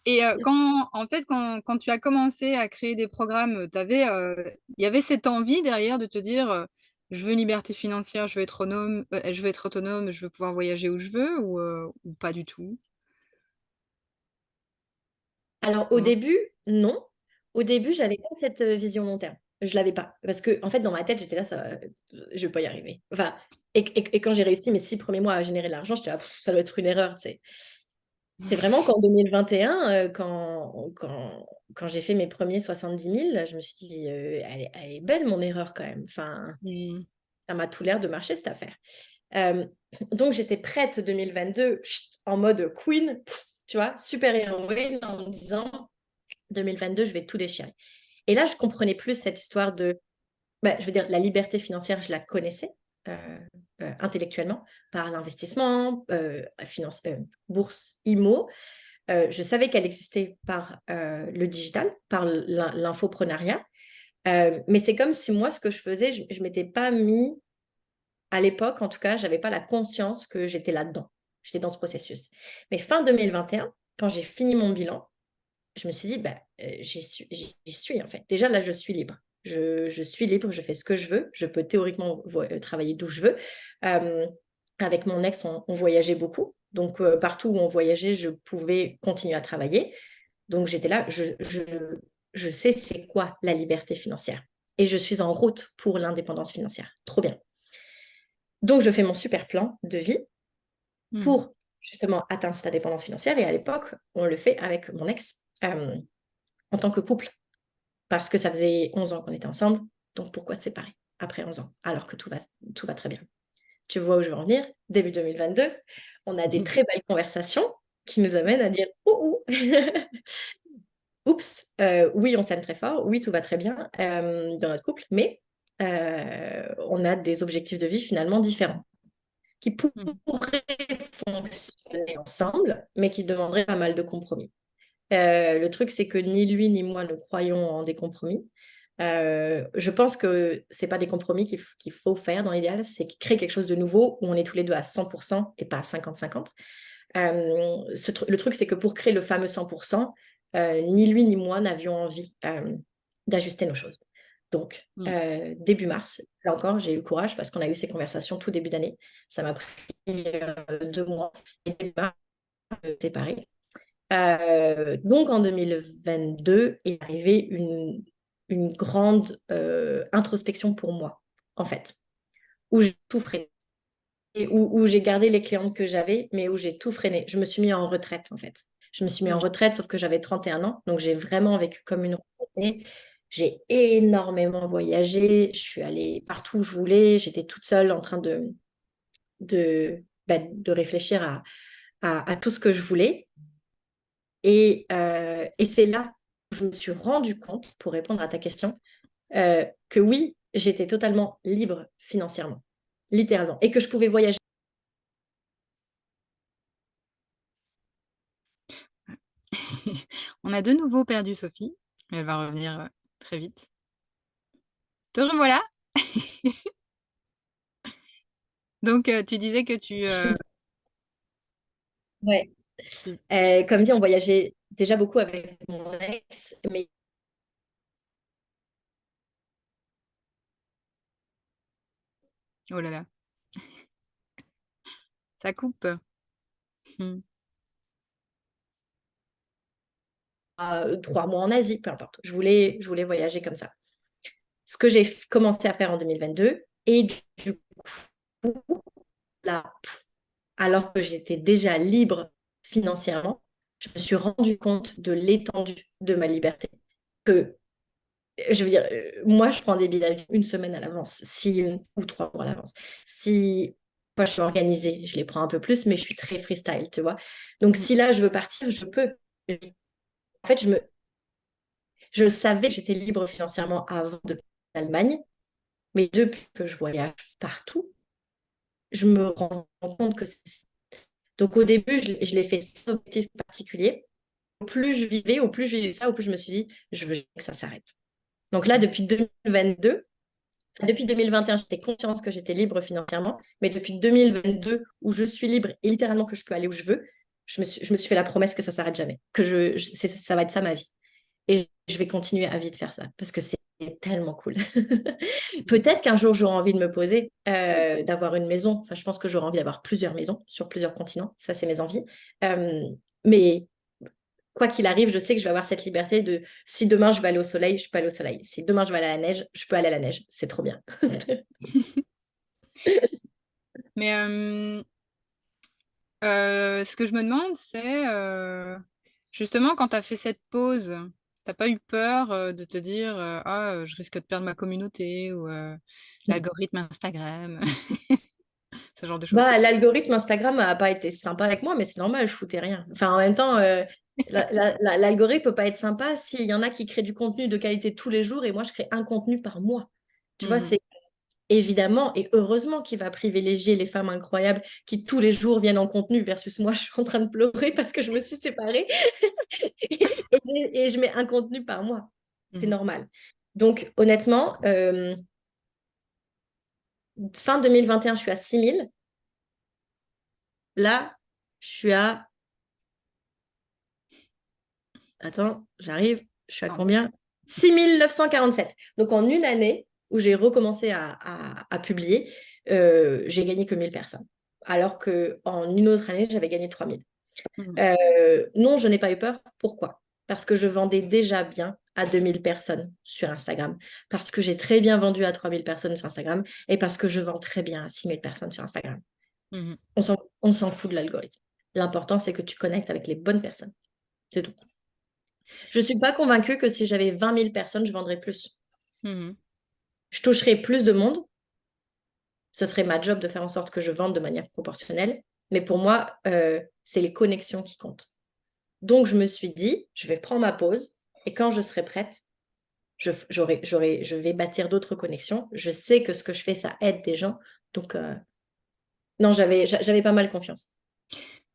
Et quand en fait, quand tu as commencé à créer des programmes, il y avait cette envie derrière de te dire, «Je veux une liberté financière, je veux être autonome, je veux pouvoir voyager où je veux» ou pas du tout? Alors au Comment c début, non. Au début, j'avais pas cette, vision long terme. Je l'avais pas. Parce qu'en fait, dans ma tête, j'étais là: «Ça va, je vais pas y arriver». Enfin et quand j'ai réussi mes 6 premiers mois à générer de l'argent, j'étais là: «Ça doit être une erreur», tu sais? C'est vraiment qu'en 2021, quand j'ai fait mes premiers 70 000, je me suis dit, elle est belle mon erreur quand même. Enfin, Mmh. ça m'a tout l'air de marcher cette affaire. Euh, donc j'étais prête 2022, en mode queen, tu vois, super héroïne, en me disant 2022, je vais tout déchirer. Et là, je comprenais plus cette histoire de, bah, je veux dire, la liberté financière, je la connaissais intellectuellement par l'investissement, bourse IMO. Je savais qu'elle existait par le digital, par l'infoprenariat. Mais c'est comme si moi, ce que je faisais, je ne m'étais pas mis, à l'époque, en tout cas, je n'avais pas la conscience que j'étais là-dedans. J'étais dans ce processus. Mais fin 2021, quand j'ai fini mon bilan, je me suis dit, bah, j'y suis en fait. Déjà, là, je suis libre. Je suis libre, je fais ce que je veux. Je peux théoriquement travailler d'où je veux. Euh, Avec mon ex, on voyageait beaucoup. Donc, partout où on voyageait, je pouvais continuer à travailler. Donc, j'étais là, je sais c'est quoi la liberté financière. Et je suis en route pour l'indépendance financière. Trop bien. Donc, je fais mon super plan de vie Mmh. pour justement atteindre cette indépendance financière. Et à l'époque, on le fait avec mon ex en tant que couple. Parce que ça faisait 11 ans qu'on était ensemble. Donc, pourquoi se séparer après 11 ans alors que tout va très bien? Tu vois où je veux en venir? Début 2022, on a des très belles conversations qui nous amènent à dire ouh, oups, oui, on s'aime très fort, oui, tout va très bien dans notre couple, mais on a des objectifs de vie finalement différents qui Mmh. pourraient fonctionner ensemble, mais qui demanderaient pas mal de compromis. Le truc, c'est que ni lui ni moi ne croyons en des compromis. Je pense que c'est pas des compromis qu'il faut faire dans l'idéal, c'est créer quelque chose de nouveau où on est tous les deux à 100% et pas à 50-50. Le truc, c'est que pour créer le fameux 100%, ni lui ni moi n'avions envie d'ajuster nos choses. Donc, Mmh. début mars, là encore, j'ai eu le courage parce qu'on a eu ces conversations tout début d'année. Ça m'a pris 2 mois et début mars, séparés. Donc en 2022 est arrivée une grande introspection pour moi, en fait, où j'ai tout freiné, et où j'ai gardé les clientes que j'avais, mais où j'ai tout freiné. Je me suis mis en retraite, en fait. Je me suis mis en Mmh. retraite, sauf que j'avais 31 ans, donc j'ai vraiment vécu comme une retraitée. J'ai énormément voyagé, je suis allée partout où je voulais, j'étais toute seule en train de réfléchir à tout ce que je voulais. Et c'est là où je me suis rendu compte, pour répondre à ta question, que oui, j'étais totalement libre financièrement, littéralement, et que je pouvais voyager. On a de nouveau perdu Sophie. Elle va revenir, très vite. Te revoilà! Donc, tu disais que Ouais. tu Comme dit, on voyageait déjà beaucoup avec mon ex, mais oh là là, ça coupe. Mmh. 3 mois en Asie, peu importe. Je voulais voyager comme ça. Ce que j'ai commencé à faire en 2022, et du coup, là, alors que j'étais déjà libre financièrement, je me suis rendu compte de l'étendue de ma liberté. Que, je veux dire, moi, je prends des billets d'avion une semaine à l'avance, ou 3 mois à l'avance. Si moi, je suis organisée, je les prends un peu plus, mais je suis très freestyle, tu vois. Donc, Mmh. si là, je veux partir, je peux. En fait, je savais que j'étais libre financièrement avant de partir en Allemagne, mais depuis que je voyage partout, je me rends compte que c'est... Donc, au début, je l'ai fait sans objectif particulier. Au plus je vivais ça, au plus je me suis dit, je veux que ça s'arrête. Donc là, Mmh. depuis 2022, enfin, depuis 2021, j'étais consciente que j'étais libre financièrement, mais depuis 2022, où je suis libre et littéralement que je peux aller où je veux, je me suis fait la promesse que ça s'arrête jamais, que ça va être ça ma vie. Et je vais continuer à vie de faire ça, parce que c'est tellement cool. Peut-être qu'un jour, j'aurai envie de me poser, d'avoir une maison. Enfin, je pense que j'aurai envie d'avoir plusieurs maisons sur plusieurs continents. Ça, c'est mes envies. Mais quoi qu'il arrive, je sais que je vais avoir cette liberté de si demain je vais aller au soleil, je peux aller au soleil. Si demain je vais aller à la neige, je peux aller à la neige. C'est trop bien. Mais, Ce que je me demande, c'est, justement quand tu as fait cette pause, tu pas eu peur, de te dire, «Ah, je risque de perdre ma communauté» ou, «L'algorithme Instagram», ce genre de choses? Bah, l'algorithme Instagram a pas été sympa avec moi, mais c'est normal, je foutais rien. Enfin, en même temps, l'algorithme peut pas être sympa s'il y en a qui créent du contenu de qualité tous les jours et moi, je crée un contenu par mois. Tu vois, Mmh mh. c'est évidemment et heureusement qu'il va privilégier les femmes incroyables qui tous les jours viennent en contenu versus moi, je suis en train de pleurer parce que je me suis séparée et je mets un contenu par mois. C'est Mmh. normal. Donc, honnêtement, fin 2021, je suis à 6 000. Là, je suis à... Attends, j'arrive. Je suis à Sans combien? 6 947. Donc, en une année où j'ai recommencé à publier, j'ai gagné que 1 000 personnes. Alors qu'en une autre année, j'avais gagné 3 000. mmh. Non, je n'ai pas eu peur. Pourquoi? Parce que je vendais déjà bien à 2 000 personnes sur Instagram, parce que j'ai très bien vendu à 3 000 personnes sur Instagram et parce que je vends très bien à 6 000 personnes sur Instagram. Mmh mh. On s'en fout de l'algorithme. L'important, c'est que tu connectes avec les bonnes personnes. C'est tout. Je ne suis pas convaincue que si j'avais 20 000 personnes, je vendrais plus. Mmh. Je toucherais plus de monde. Ce serait ma job de faire en sorte que je vende de manière proportionnelle. Mais pour moi, c'est les connexions qui comptent. Donc, je me suis dit, je vais prendre ma pause et quand je serai prête, je vais bâtir d'autres connexions. Je sais que ce que je fais, ça aide des gens. Donc, non, j'avais pas mal confiance.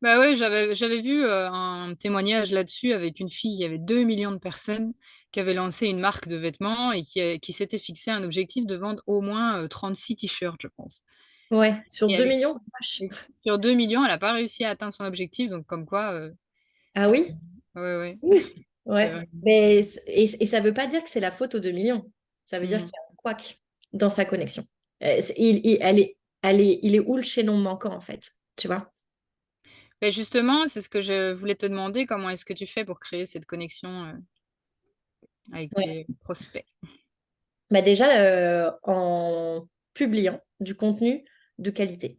Bah, ouais, j'avais vu, un témoignage là-dessus avec une fille, il y avait 2 millions de personnes qui avaient lancé une marque de vêtements et qui s'était fixé un objectif de vendre au moins, 36 t-shirts, je pense. Ouais, sur Et 2 elle est millions, vache. et sur 2 millions, elle a pas réussi à atteindre son objectif, donc comme quoi, Ah oui? ouais, ouais, Ouh, c'est ouais. vrai. Mais, et ça ne veut pas dire que c'est la faute aux 2 millions. Ça veut dire Mmh. qu'il y a un couac dans sa connexion. Il est où le chaînon manquant, en fait? Tu vois? Beh, justement, c'est ce que je voulais te demander, comment est-ce que tu fais pour créer cette connexion, avec Ouais. tes prospects? Bah déjà, en publiant du contenu de qualité.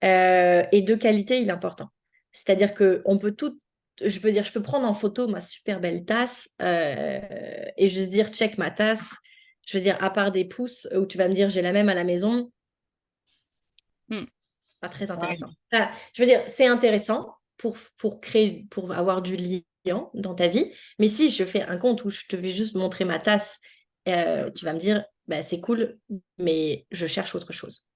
Et de qualité, il est important. C'est-à-dire que on peut tout, je veux dire, je peux prendre en photo ma super belle tasse et juste dire check ma tasse. Je veux dire, à part des pouces où tu vas me dire j'ai la même à la maison, Mmh, pas très ça intéressant. arrive. Ah, je veux dire, c'est intéressant pour créer, pour avoir du lien dans ta vie. Mais si je fais un compte où je te vais juste montrer ma tasse, tu vas me dire, bah, c'est cool, mais je cherche autre chose.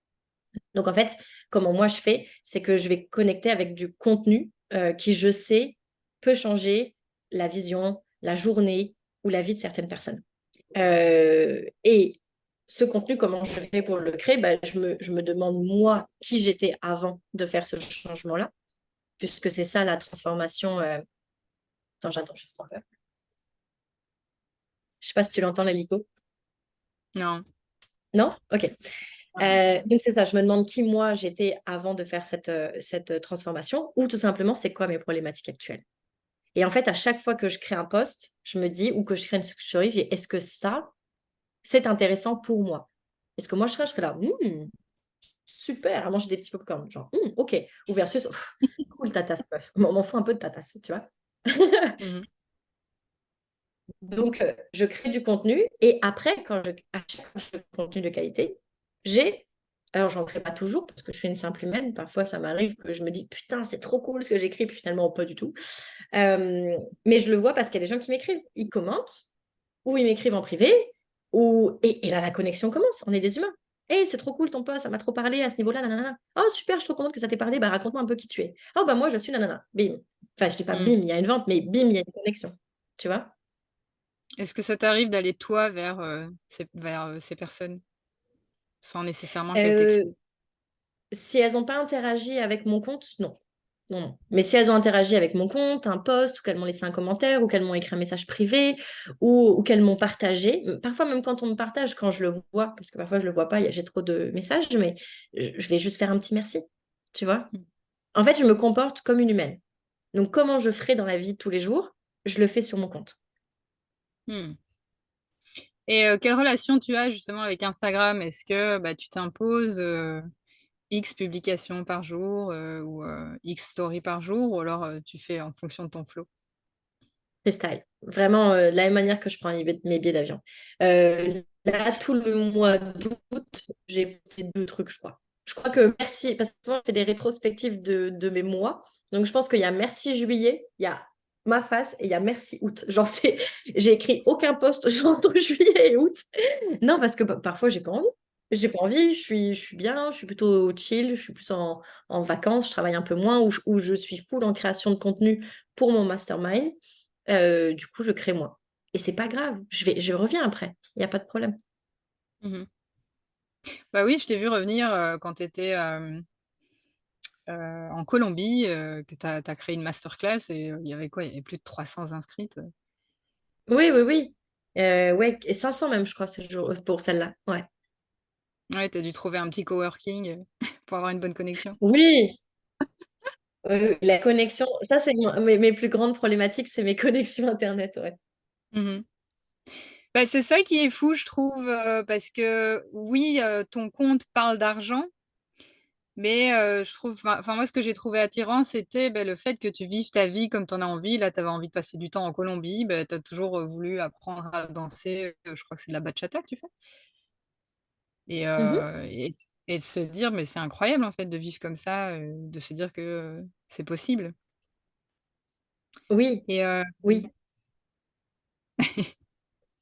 Donc en fait, comment moi je fais, c'est que je vais connecter avec du contenu qui, je sais, peut changer la vision, la journée ou la vie de certaines personnes. Et ce contenu, comment je fais pour le créer? Bah, je me demande, moi, qui j'étais avant de faire ce changement-là, puisque c'est ça la transformation. Attends, j'attends juste un peu. Je sais pas si tu l'entends, l'hélico. Non. Non? Ok. Ah non. Donc c'est ça, je me demande qui moi j'étais avant de faire cette transformation, ou tout simplement, c'est quoi mes problématiques actuelles. Et en fait, à chaque fois que je crée un post, je me dis, ou que je crée une story, je dis, est-ce que ça, c'est intéressant pour moi? Est-ce que moi, je serais là, super, à manger des petits popcorn, genre, ok. Ou versus, cool ta tasse, meuf. On m'en fout un peu de ta tasse, tu vois. Mmh. Donc, je crée du contenu et après, à chaque fois que je fais du contenu de qualité, j'ai, alors j'en crée pas toujours parce que je suis une simple humaine, parfois ça m'arrive que je me dis, putain, c'est trop cool ce que j'écris, puis finalement, pas du tout. Mais je le vois parce qu'il y a des gens qui m'écrivent, ils commentent, ou ils m'écrivent en privé, et là, la connexion commence, on est des humains. Hey, c'est trop cool ton post, ça m'a trop parlé à ce niveau-là, nanana. Oh, super, je suis trop contente que ça t'ait parlé, bah raconte-moi un peu qui tu es. Oh, bah moi, je suis nanana, bim. Enfin, je dis pas bim, Mmh. il y a une vente, mais bim, il y a une connexion, tu vois. Est-ce que ça t'arrive d'aller toi vers, ces personnes, sans nécessairement qu'elles Euh, t'écrivent? Si elles n'ont pas interagi avec mon compte, non. Non, non. Mais si elles ont interagi avec mon compte, un post, ou qu'elles m'ont laissé un commentaire, ou qu'elles m'ont écrit un message privé, ou qu'elles m'ont partagé, parfois même quand on me partage, quand je le vois, parce que parfois je le vois pas, j'ai trop de messages, mais je vais juste faire un petit merci, tu vois. Mmh. En fait, je me comporte comme une humaine. Donc, comment je ferai dans la vie de tous les jours, je le fais sur mon compte. Mmh. Et quelle relation tu as justement avec Instagram? Est-ce que, bah, tu t'imposes, X publications par jour, ou X stories par jour, ou alors, tu fais en fonction de ton flow? Freestyle. Vraiment, de la même manière que je prends mes billets d'avion. Là, tout le mois d'août, j'ai fait 2 trucs, je crois. Je crois que merci parce que souvent, je fais des rétrospectives de mes mois. Donc je pense qu'il y a merci juillet, il y a ma face et il y a merci août. Genre c'est j'ai écrit aucun post entre juillet et août. Non, parce que parfois, j'ai pas envie. J'ai pas envie, je suis bien, je suis plutôt chill, je suis plus en vacances, je travaille un peu moins ou je suis full en création de contenu pour mon mastermind. Du coup, je crée moins et c'est pas grave, je reviens après, il y a pas de problème. Mmh. Bah, oui, je t'ai vu revenir, quand tu étais, en Colombie, que tu as créé une masterclass et il y avait quoi? Il y avait plus de 300 inscrites. Oui, oui, oui, ouais et 500 même, je crois, ce jour pour celle-là, ouais. Ouais, tu as dû trouver un petit coworking, pour avoir une bonne connexion. Oui, la connexion, ça, c'est mes plus grandes problématiques, c'est mes connexions internet, ouais. Mmh. Bah, c'est ça qui est fou, je trouve, parce que oui, ton compte parle d'argent, mais je trouve enfin moi ce que j'ai trouvé attirant, c'était, le fait que tu vives ta vie comme tu en as envie. Là, tu avais envie de passer du temps en Colombie, tu as toujours, voulu apprendre à danser, je crois que c'est de la bachata que tu fais? Et Mmh. et de se dire: «Mais c'est incroyable en fait de vivre comme ça», de se dire que, c'est possible. Oui, Et oui.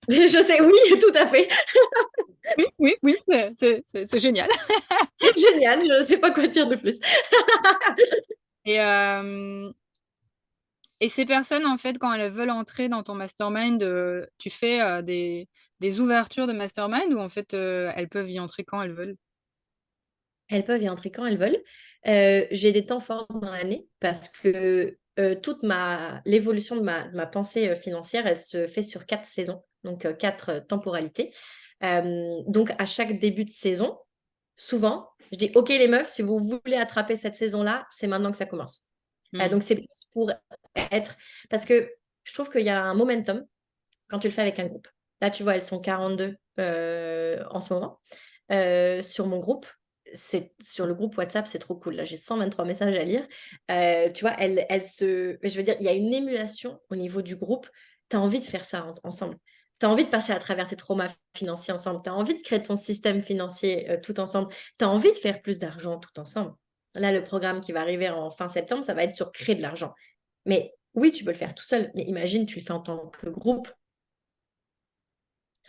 Je sais, oui, tout à fait. oui, oui, oui, c'est génial. Génial, je ne sais pas quoi dire de plus. Et et ces personnes, en fait, quand elles veulent entrer dans ton mastermind, tu fais, des ouvertures de mastermind ou en fait, elles peuvent y entrer quand elles veulent? Elles peuvent y entrer quand elles veulent. J'ai des temps forts dans l'année parce que, toute ma l'évolution de ma pensée, financière, elle se fait sur 4 saisons, donc 4 temporalités. Donc à chaque début de saison, souvent, je dis: «OK les meufs, si vous voulez attraper cette saison-là, c'est maintenant que ça commence». Mmh. Donc c'est plus pour être parce que je trouve qu'il y a un momentum quand tu le fais avec un groupe. Là, tu vois, elles sont 42, en ce moment, sur mon groupe. C'est sur le groupe WhatsApp, c'est trop cool. Là, j'ai 123 messages à lire. Tu vois, je veux dire, il y a une émulation au niveau du groupe. Tu as envie de faire ça ensemble. Tu as envie de passer à travers tes traumas financiers ensemble. Tu as envie de créer ton système financier, tout ensemble. Tu as envie de faire plus d'argent tout ensemble. Là, le programme qui va arriver en fin septembre, ça va être sur créer de l'argent. Mais oui, tu peux le faire tout seul, mais imagine, tu le fais en tant que groupe.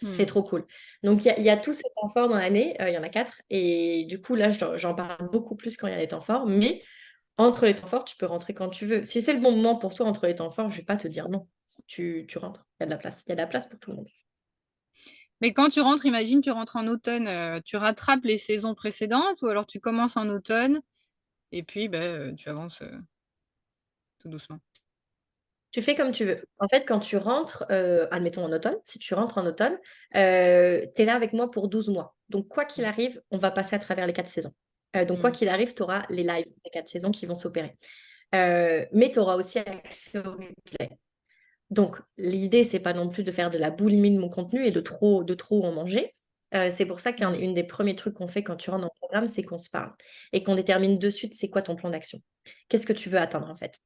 C'est Mmh. trop cool. Donc il y a tous ces temps forts dans l'année, il y en a 4 et du coup là, j'en parle beaucoup plus quand il y a les temps forts, mais entre les temps forts, tu peux rentrer quand tu veux. Si c'est le bon moment pour toi entre les temps forts, je vais pas te dire non. Tu rentres, il y a de la place. Il y a de la place pour tout le monde. Mais quand tu rentres, imagine, tu rentres en automne, tu rattrapes les saisons précédentes ou alors tu commences en automne et puis, tu avances, tout doucement? Tu fais comme tu veux. En fait, quand tu rentres, admettons en automne, si tu rentres en automne, tu es là avec moi pour 12 mois. Donc quoi qu'il Mmh. arrive, on va passer à travers les 4 saisons. Donc quoi Mmh. qu'il arrive, tu auras les lives des 4 saisons qui vont s'opérer. Mais tu auras aussi accès au replay. Donc l'idée, c'est pas non plus de faire de la boulimie de mon contenu et de trop en manger. C'est pour ça qu'un Mmh. une des premiers trucs qu'on fait quand tu rentres dans le programme, c'est qu'on se parle et qu'on détermine de suite c'est quoi ton plan d'action. Qu'est-ce que tu veux atteindre en fait?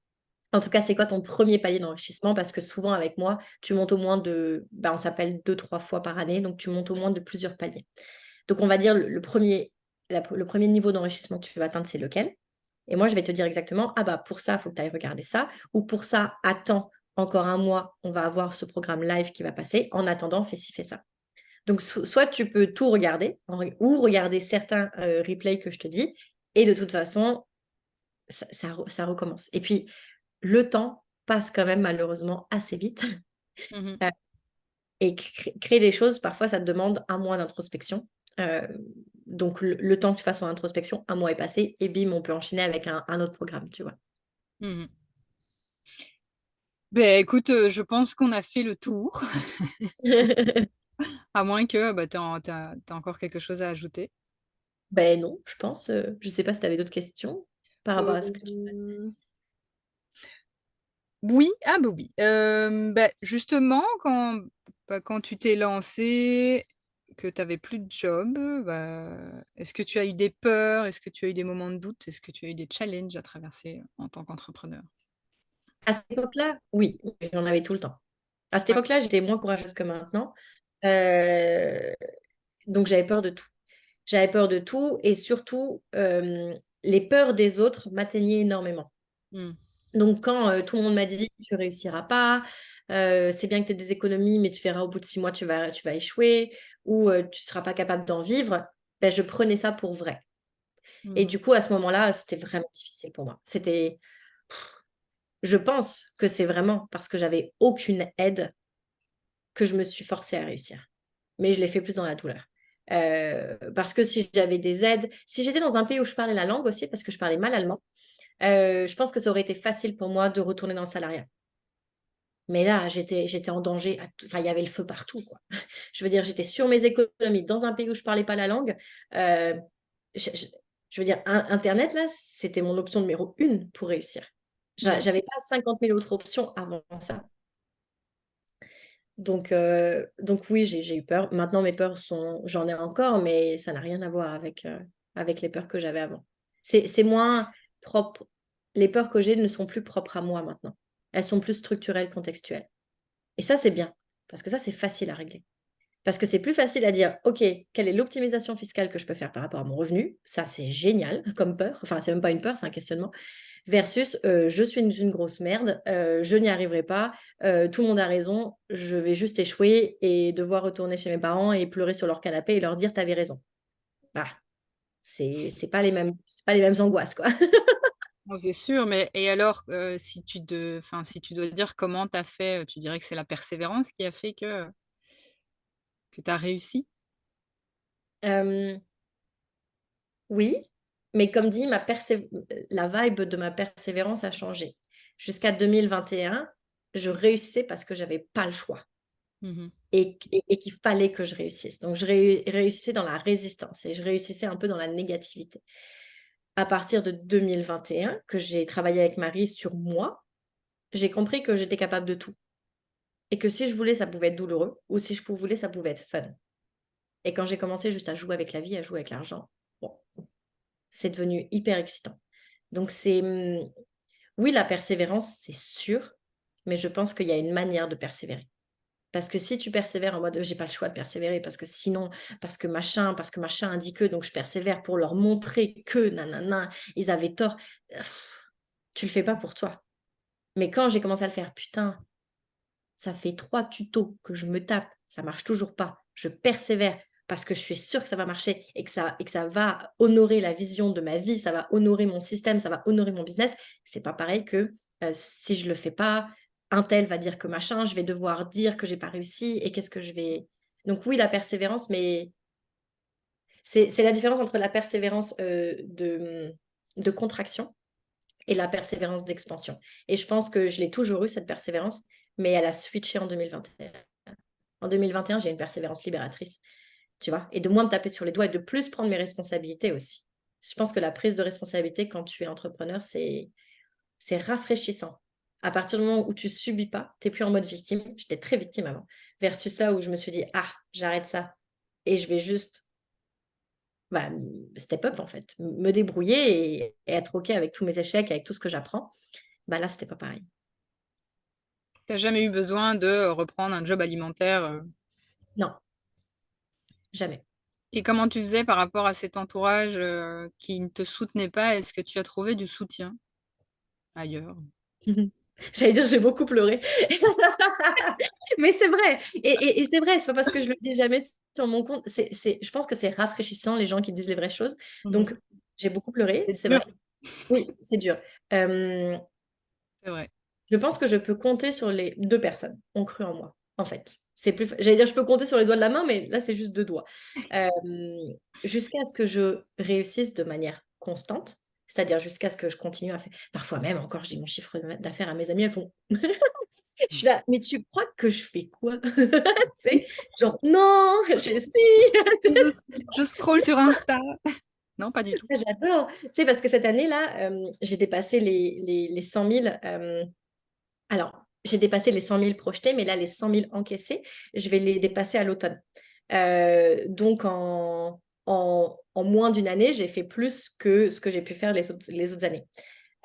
En tout cas, c'est quoi ton premier palier d'enrichissement? Parce que souvent avec moi, tu montes au moins on s'appelle 2-3 fois par année, donc tu montes au moins de plusieurs paliers. Donc on va dire le 1er le 1er niveau d'enrichissement que tu veux atteindre, c'est lequel? Et moi, je vais te dire exactement: «Ah bah, pour ça, il faut que tu ailles regarder ça» ou «Pour ça, attends encore un mois, on va avoir ce programme live qui va passer. En attendant, fais ci, fais ça». Donc soit tu peux tout regarder ou regarder certains, replays que je te dis et de toute façon, ça recommence. Et puis, le temps passe quand même malheureusement assez vite, Mmh. heu et créer des choses, parfois, ça te demande un mois d'introspection. Heu, donc le temps que tu fasses ton introspection, un mois est passé et bim, on peut enchaîner avec un autre programme, tu vois? Mmh. Écoute, je pense qu'on a fait le tour, à moins que, tu as encore quelque chose à ajouter? Ben non, je pense, je sais pas si tu avais d'autres questions par rapport à ce que tu Heu, oui, ah oui, justement quand tu t'es lancée, que tu avais plus de job, bah, est-ce que tu as eu des peurs? Est-ce que tu as eu des moments de doute? Est-ce que tu as eu des challenges à traverser en tant qu'entrepreneur? À cette époque-là, oui, j'en avais tout le temps. À cette Ouais. époque-là, j'étais moins courageuse que maintenant. Euh, donc, j'avais peur de tout. J'avais peur de tout et surtout, les peurs des autres m'atteignaient énormément. Mmh. Donc, quand tout le monde m'a dit, tu réussiras pas, c'est bien que tu aies des économies, mais tu verras au bout de 6 mois, tu vas échouer ou tu seras pas capable d'en vivre, ben, je prenais ça pour vrai. Et Mmh. du coup, à ce moment-là, c'était vraiment difficile pour moi. Je pense que c'est vraiment parce que j'avais aucune aide que je me suis forcée à réussir. Mais je l'ai fait plus dans la douleur. Parce que si j'avais des aides, si j'étais dans un pays où je parlais la langue aussi, parce que je parlais mal allemand, je pense que ça aurait été facile pour moi de retourner dans le salariat. Mais là, j'étais en danger. Enfin, il y avait le feu partout, quoi. Je veux dire, j'étais sur mes économies dans un pays où je parlais pas la langue. Euh, je, je- je veux dire, Internet, là, c'était mon option numéro une pour réussir. Mmh. J'avais pas 50 000 autres options avant ça. Donc oui, j'ai eu peur. Maintenant, mes peurs sont, j'en ai encore, mais ça n'a rien à voir avec les peurs que j'avais avant. C'est moins propre. Les peurs que j'ai ne sont plus propres à moi maintenant. Elles sont plus structurelles, contextuelles. Et ça, c'est bien, parce que ça, c'est facile à régler. Parce que c'est plus facile à dire, OK, quelle est l'optimisation fiscale que je peux faire par rapport à mon revenu? Ça, c'est génial comme peur. Enfin, c'est même pas une peur, c'est un questionnement. Versus, je suis une grosse merde, je n'y arriverai pas, tout le monde a raison, je vais juste échouer et devoir retourner chez mes parents et pleurer sur leur canapé et leur dire: «Tu avais raison». Ah, c'est pas les mêmes angoisses, quoi. Oh, c'est sûr, mais et alors, si tu dois dire comment tu as fait, tu dirais que c'est la persévérance qui a fait que tu as réussi? Hem, oui, mais comme dit, la vibe de ma persévérance a changé. Jusqu'à 2021, je réussissais parce que j'avais pas le choix. Mmh. Et qu'il fallait que je réussisse. Donc je réussissais dans la résistance et je réussissais un peu dans la négativité. À partir de 2021, que j'ai travaillé avec Marie sur moi, j'ai compris que j'étais capable de tout et que si je voulais, ça pouvait être douloureux ou si je voulais, ça pouvait être fun. Et quand j'ai commencé juste à jouer avec la vie, à jouer avec l'argent, bon, c'est devenu hyper excitant. Donc oui, la persévérance, c'est sûr, mais je pense qu'il y a une manière de persévérer. Parce que si tu persévères en mode: «J'ai pas le choix de persévérer parce que sinon, parce que machin a dit que, donc je persévère pour leur montrer que nanana, ils avaient tort», tu le fais pas pour toi. Mais quand j'ai commencé à le faire: «Putain, ça fait 3 tutos que je me tape, ça marche toujours pas. Je persévère parce que je suis sûre que ça va marcher et que ça va honorer la vision de ma vie, ça va honorer mon système, ça va honorer mon business». C'est pas pareil que, si je le fais pas, un tel va dire que machin, je vais devoir dire que j'ai pas réussi et qu'est-ce que je vais donc oui, la persévérance, mais c'est la différence entre la persévérance, de contraction et la persévérance d'expansion et je pense que je l'ai toujours eu cette persévérance, mais elle a switché en 2021. En 2021, j'ai une persévérance libératrice, tu vois? Et de moins me taper sur les doigts et de plus prendre mes responsabilités aussi. Je pense que la prise de responsabilité quand tu es entrepreneur, c'est rafraîchissant. À partir du moment où tu subis pas, tu es plus en mode victime. J'étais très victime avant, versus là où je me suis dit: «Ah, j'arrête ça et je vais juste, bah, step up en fait, me débrouiller et être OK avec tous mes échecs, avec tout ce que j'apprends». Bah, là, c'était pas pareil. Tu as jamais eu besoin de reprendre un job alimentaire, Non, jamais. et comment tu faisais par rapport à cet entourage, qui ne te soutenait pas? Est-ce que tu as trouvé du soutien ailleurs? J'allais dire: «J'ai beaucoup pleuré». Mais c'est vrai et c'est vrai, c'est pas parce que je le dis jamais sur mon compte, je pense que c'est rafraîchissant les gens qui disent les vraies choses. Mmh. Donc j'ai beaucoup pleuré, C'est c'est dur, vrai. Oui, c'est dur. Hem, c'est vrai. je pense que je peux compter sur les 2 personnes ont cru en moi, en fait. C'est plus f J'allais dire je peux compter sur les doigts de la main, mais là, c'est juste 2 doigts. Hem, jusqu'à ce que je réussisse de manière constante, c'est-à-dire jusqu'à ce que je continue à faire parfois même encore, je dis mon chiffre d'affaires à mes amies, elles font je suis là: «Mais tu crois que je fais quoi?» Tu sais? Genre: «Non, j'essaie». Je je scrolle sur Insta. Non, pas du tout. J'adore. Tu sais, parce que cette année-là, j'ai dépassé les 100 000, alors, j'ai dépassé les 100 000 projetés, mais là, les 100 000 encaissés, je vais les dépasser à l'automne. Donc, en moins d'une année, j'ai fait plus que ce que j'ai pu faire les autres années.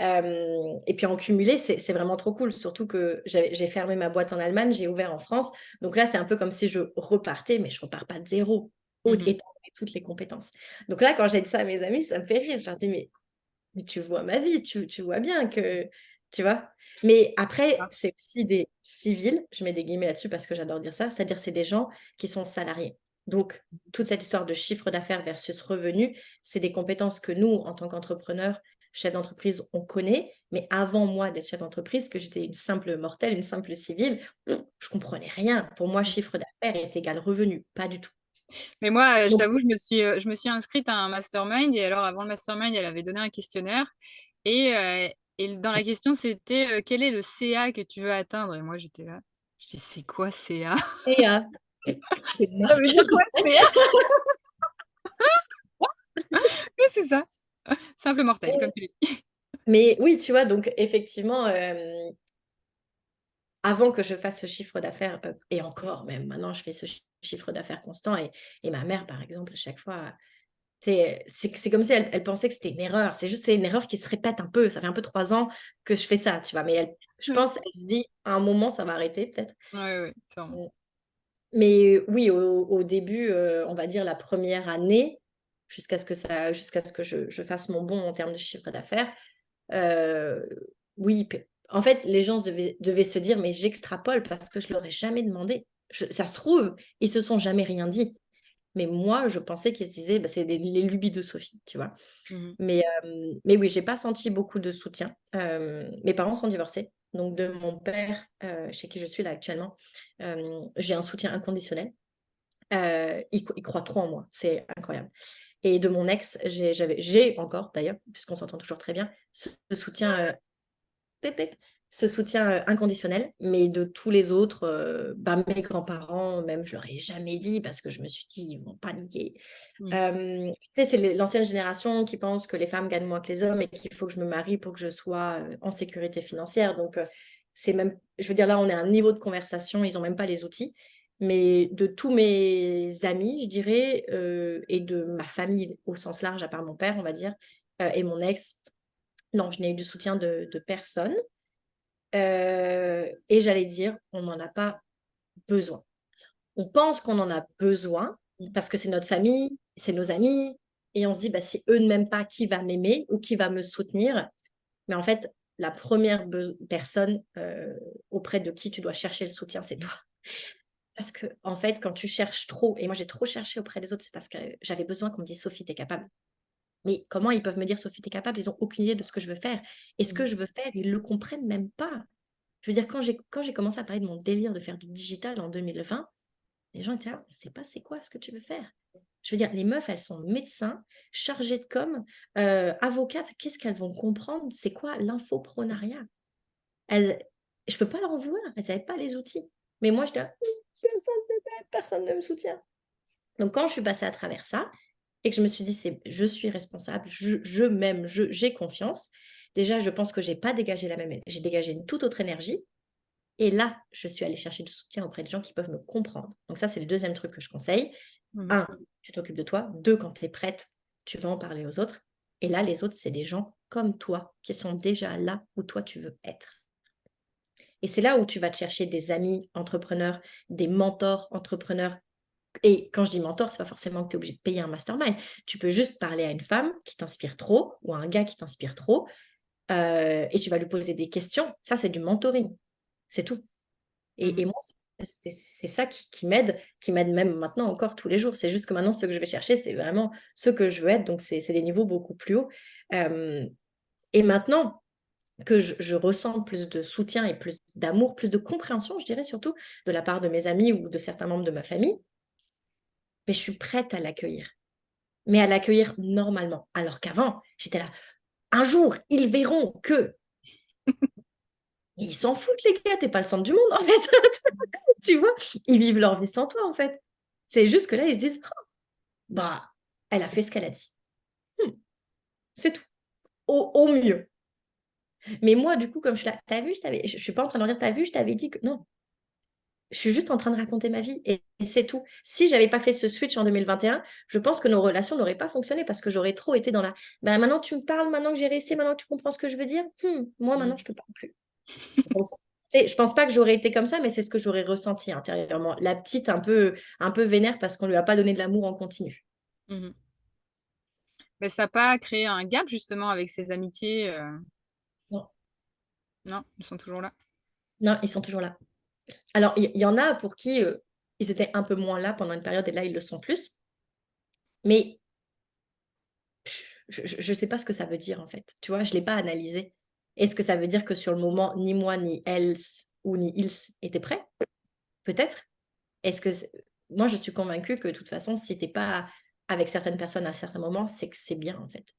Et puis en cumulé, c'est vraiment trop cool. Surtout que j'ai fermé ma boîte en Allemagne, j'ai ouvert en France. Donc là, c'est un peu comme si je repartais, mais je repars pas de zéro, Mmh. étant donné toutes les compétences. Donc là, quand j'ai dit ça à mes amis, ça me fait rire. Je leur dis, mais tu vois ma vie, tu vois bien que, tu vois? Mais après, Ah. c'est aussi des civils, je mets des guillemets là-dessus parce que j'adore dire ça, c'est-à-dire c'est des gens qui sont salariés. Donc, toute cette histoire de chiffre d'affaires versus revenu, c'est des compétences que nous, en tant qu'entrepreneurs, chefs d'entreprise, on connaît. Mais avant moi d'être chef d'entreprise, que j'étais une simple mortelle, une simple civile, je comprenais rien. Pour moi, chiffre d'affaires est égal revenu, pas du tout. Mais moi, je Donc, t'avoue, je me suis inscrite à un mastermind et alors avant le mastermind, elle avait donné un questionnaire et dans la question, c'était, «Quel est le CA que tu veux atteindre?» et moi, j'étais là, je dis: «C'est quoi CA?» CA, c'est une Ça veut marque. dire quoi CA? Oui, c'est ça, simple mortel, comme tu dis. Mais oui, tu vois, donc effectivement, avant que je fasse ce chiffre d'affaires, et encore même maintenant je fais ce chiffre d'affaires constant et ma mère par exemple à chaque fois, tu sais, c'est comme si elle pensait que c'était une erreur. C'est juste c'est une erreur qui se répète un peu. Ça fait un peu 3 ans que je fais ça, tu vois? Mais elle je Ouais. pense, elle se dit: «À un moment ça va arrêter peut-être». Ouais, ouais, sûrement. Mmh. Mais oui, au début, on va dire la première année, jusqu'à ce que je fasse mon bond en termes de chiffre d'affaires, Heu, oui, en fait, les gens devaient se dire: «Mais j'extrapole parce que je leur ai jamais demandé». Ça se trouve, ils se sont jamais rien dit. Mais moi, je pensais qu'ils se disaient: «Bah, c'est les lubies de Sophie», tu vois? Mmh mh. Mais oui, j'ai pas senti beaucoup de soutien. Mes parents sont divorcés, donc de mon père, chez qui je suis là actuellement, j'ai un soutien inconditionnel. Il croit trop en moi, c'est incroyable. Et de mon ex, j'ai encore d'ailleurs, puisqu'on s'entend toujours très bien, ce soutien, Pépé. Ce soutien, inconditionnel, mais de tous les autres, bah, mes grands-parents, même, je leur ai jamais dit parce que je me suis dit: «Ils vont paniquer». Mmh. Tu sais, c'est l'ancienne génération qui pense que les femmes gagnent moins que les hommes et qu'il faut que je me marie pour que je sois, en sécurité financière. Donc, c'est même je veux dire, là, on est à un niveau de conversation, ils ont même pas les outils. Mais de tous mes amis, je dirais, et de ma famille au sens large, à part mon père, on va dire, et mon ex, non, je n'ai eu de soutien de personne. Et j'allais dire, on n'en a pas besoin. On pense qu'on en a besoin Mmh. parce que c'est notre famille, c'est nos amis et on se dit: «Bah, si eux ne m'aiment pas, qui va m'aimer ou qui va me soutenir?» Mais en fait, la première personne, auprès de qui tu dois chercher le soutien, c'est toi. Parce que en fait, quand tu cherches trop et moi j'ai trop cherché auprès des autres, c'est parce que j'avais besoin qu'on me dise: «Sophie, tu es capable». Mais comment ils peuvent me dire: «Sophie, tu es capable?» Ils ont aucune idée de ce que je veux faire et ce Mmh. que je veux faire, ils le comprennent même pas. Je veux dire, quand j'ai commencé à parler de mon délire de faire du digital en 2020, les gens étaient là: C'est quoi ce que tu veux faire?» Je veux dire, les meufs, elles sont médecins, chargées de com, avocates, qu'est-ce qu'elles vont comprendre? C'est quoi l'infoprenariat? Elles Je peux pas leur en vouloir, elles avaient pas les outils. Mais moi, j'étais là: Personne ne m'aide, personne ne me soutient». Donc quand je suis passée à travers ça et que je me suis dit: «C'est je suis responsable, je m'aime, j'ai confiance». Déjà, je pense que j'ai dégagé une toute autre énergie et là, je suis allée chercher du soutien auprès de gens qui peuvent me comprendre. Donc ça, c'est le deuxième truc que je conseille. Mmh mh. 1, tu t'occupes de toi. 2, quand tu es prête, tu vas en parler aux autres. Et là, les autres, c'est des gens comme toi qui sont déjà là où toi, tu veux être. Et c'est là où tu vas te chercher des amis entrepreneurs, des mentors entrepreneurs. Et quand je dis mentor, c'est pas forcément que tu es obligé de payer un mastermind. Tu peux juste parler à une femme qui t'inspire trop ou à un gars qui t'inspire trop, et tu vas lui poser des questions. Ça, c'est du mentoring. C'est tout. Et Mmh. moi, c'est ça qui m'aide même maintenant encore tous les jours. C'est juste que maintenant, ce que je vais chercher, c'est vraiment ce que je veux être, donc c'est des niveaux beaucoup plus hauts. Hem et maintenant que je ressens plus de soutien et plus d'amour, plus de compréhension, je dirais surtout, de la part de mes amis ou de certains membres de ma famille, mais je suis prête à l'accueillir. Mais à l'accueillir normalement. Alors qu'avant, j'étais là: «Un jour, ils verront que». Mais ils s'en foutent les gars, tu es pas le centre du monde en fait. Tu vois? Ils vivent leur vie sans toi en fait. C'est juste que là, ils se disent: «Bah, elle a fait ce qu'elle a dit. Mmh, c'est tout, au mieux». Mais moi, du coup, comme je suis là: «Tu vu, je t'avais» je suis pas en train de leur dire: «Tu vu, je t'avais dit que» non, Je suis juste en train de raconter ma vie et c'est tout. Si j'avais pas fait ce switch en 2021, je pense que nos relations n'auraient pas fonctionné parce que j'aurais trop été dans la: «Bah, maintenant tu me parles, maintenant que j'ai réussi, maintenant que tu comprends ce que je veux dire, moi Mmh. maintenant je te parle plus». Je pense pas que j'aurais été comme ça, mais c'est ce que j'aurais ressenti intérieurement. La petite un peu vénère parce qu'on lui a pas donné de l'amour en continu. Mmh. Mais ça a pas créé un gap justement avec ces amitiés, Non, non? Ils sont toujours là? non, ils sont toujours là. Alors il y en a pour qui, ils étaient un peu moins là pendant une période et là ils le sont plus, mais je sais pas ce que ça veut dire en fait, tu vois? Je l'ai pas analysé. Est-ce que ça veut dire que sur le moment, ni moi, ni elles ou ni ils étaient prêts? Peut-être. Est-ce que c Moi, je suis convaincue que de toute façon, si tu es pas avec certaines personnes à certains moments, c'est que c'est bien en fait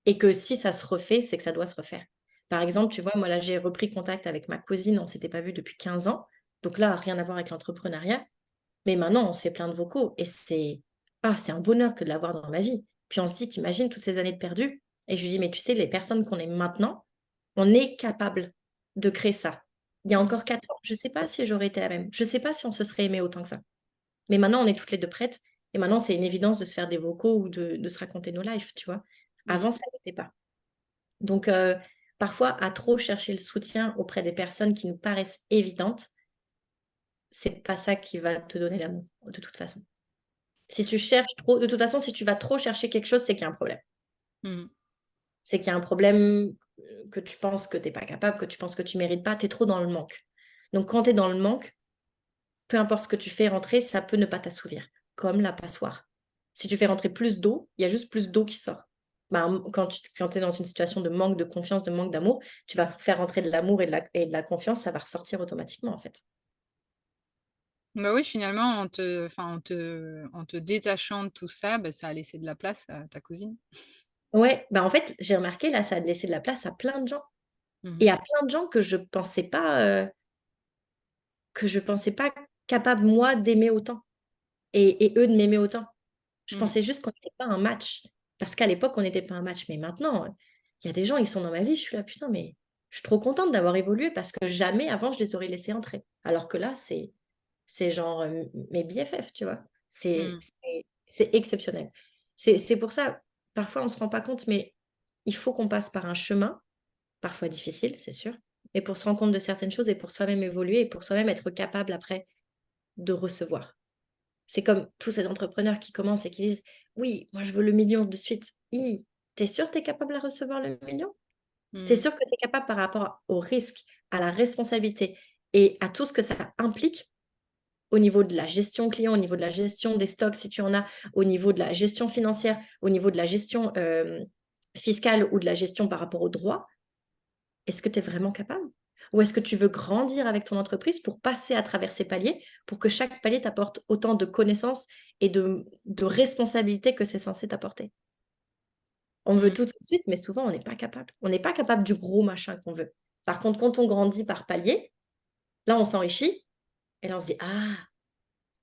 et que si ça se refait, c'est que ça doit se refaire. Par exemple, tu vois, moi là, j'ai repris contact avec ma cousine, on s'était pas vu depuis 15 ans, donc là, rien à voir avec l'entrepreneuriat. Mais maintenant, on se fait plein de vocaux et c'est un bonheur que de l'avoir dans ma vie. Puis on se dit: «Tu toutes ces années de perdues?» Et je lui dis: «Mais tu sais, les personnes qu'on est maintenant, on est capable de créer ça. Il y a Mmh. encore 4 ans, je ne sais pas si j'aurais été la même. Je ne sais pas si on se serait aimé autant que ça. Mais maintenant, on est toutes les 2 prêtes et maintenant, c'est une évidence de se faire des vocaux ou de se raconter nos lives», tu vois? Mmh. Avant, ça l'était pas. Donc parfois, à trop chercher le soutien auprès des personnes qui nous paraissent évidentes, c'est pas ça qui va te donner l'amour, de toute façon. Si tu cherches trop de toute façon, si tu vas trop chercher quelque chose, c'est qu'il y a un problème. Mmh. C'est qu'il y a un problème, que tu penses que tu es pas capable, que tu penses que tu mérites pas, tu es trop dans le manque. Donc quand tu es dans le manque, peu importe ce que tu fais rentrer, ça peut ne pas t'assouvir, comme la passoire. Si tu fais rentrer plus d'eau, il y a juste plus d'eau qui sort. Ben, quand tu es dans une situation de manque de confiance, de manque d'amour, tu vas faire rentrer de l'amour et de la confiance, ça va ressortir automatiquement, en fait. Bah, oui, finalement, en te détachant de tout ça, bah, ça a laissé de la place à ta cousine. Ouais, bah, en fait, j'ai remarqué là, ça a laissé de la place à plein de gens Mmh. et à plein de gens que je pensais pas capables, moi, d'aimer autant et eux de m'aimer autant. Je Mmh. pensais juste qu'on n'était pas un match parce qu'à l'époque, on n'était pas un match, mais maintenant, il y a des gens, ils sont dans ma vie, je suis là: «Putain, mais je suis trop contente d'avoir évolué parce que jamais avant je les aurais laissés entrer». Alors que là, c'est genre, mes BFF, tu vois? C'est Mmh. c'est c'est exceptionnel. C'est pour ça, parfois on se rend pas compte, mais il faut qu'on passe par un chemin, parfois difficile, c'est sûr, mais pour se rendre compte de certaines choses et pour soi-même évoluer et pour soi-même être capable après de recevoir. C'est comme tous ces entrepreneurs qui commencent et qui disent: «Oui, moi je veux le million de suite». Tu es sûr que tu es capable à recevoir le million? Tu es Mmh. sûr que tu es capable par rapport au risque, à la responsabilité et à tout ce que ça implique au niveau de la gestion client, au niveau de la gestion des stocks si tu en as, au niveau de la gestion financière, au niveau de la gestion, fiscale ou de la gestion par rapport au droit? Est-ce que tu es vraiment capable? Ou est-ce que tu veux grandir avec ton entreprise pour passer à travers ces paliers, pour que chaque palier t'apporte autant de connaissances et de responsabilités que c'est censé t'apporter? On veut Mmh. tout de suite, mais souvent on n'est pas capable. On n'est pas capable du gros machin qu'on veut. Par contre, quand on grandit par paliers, là on s'enrichit et là on se dit: «Ah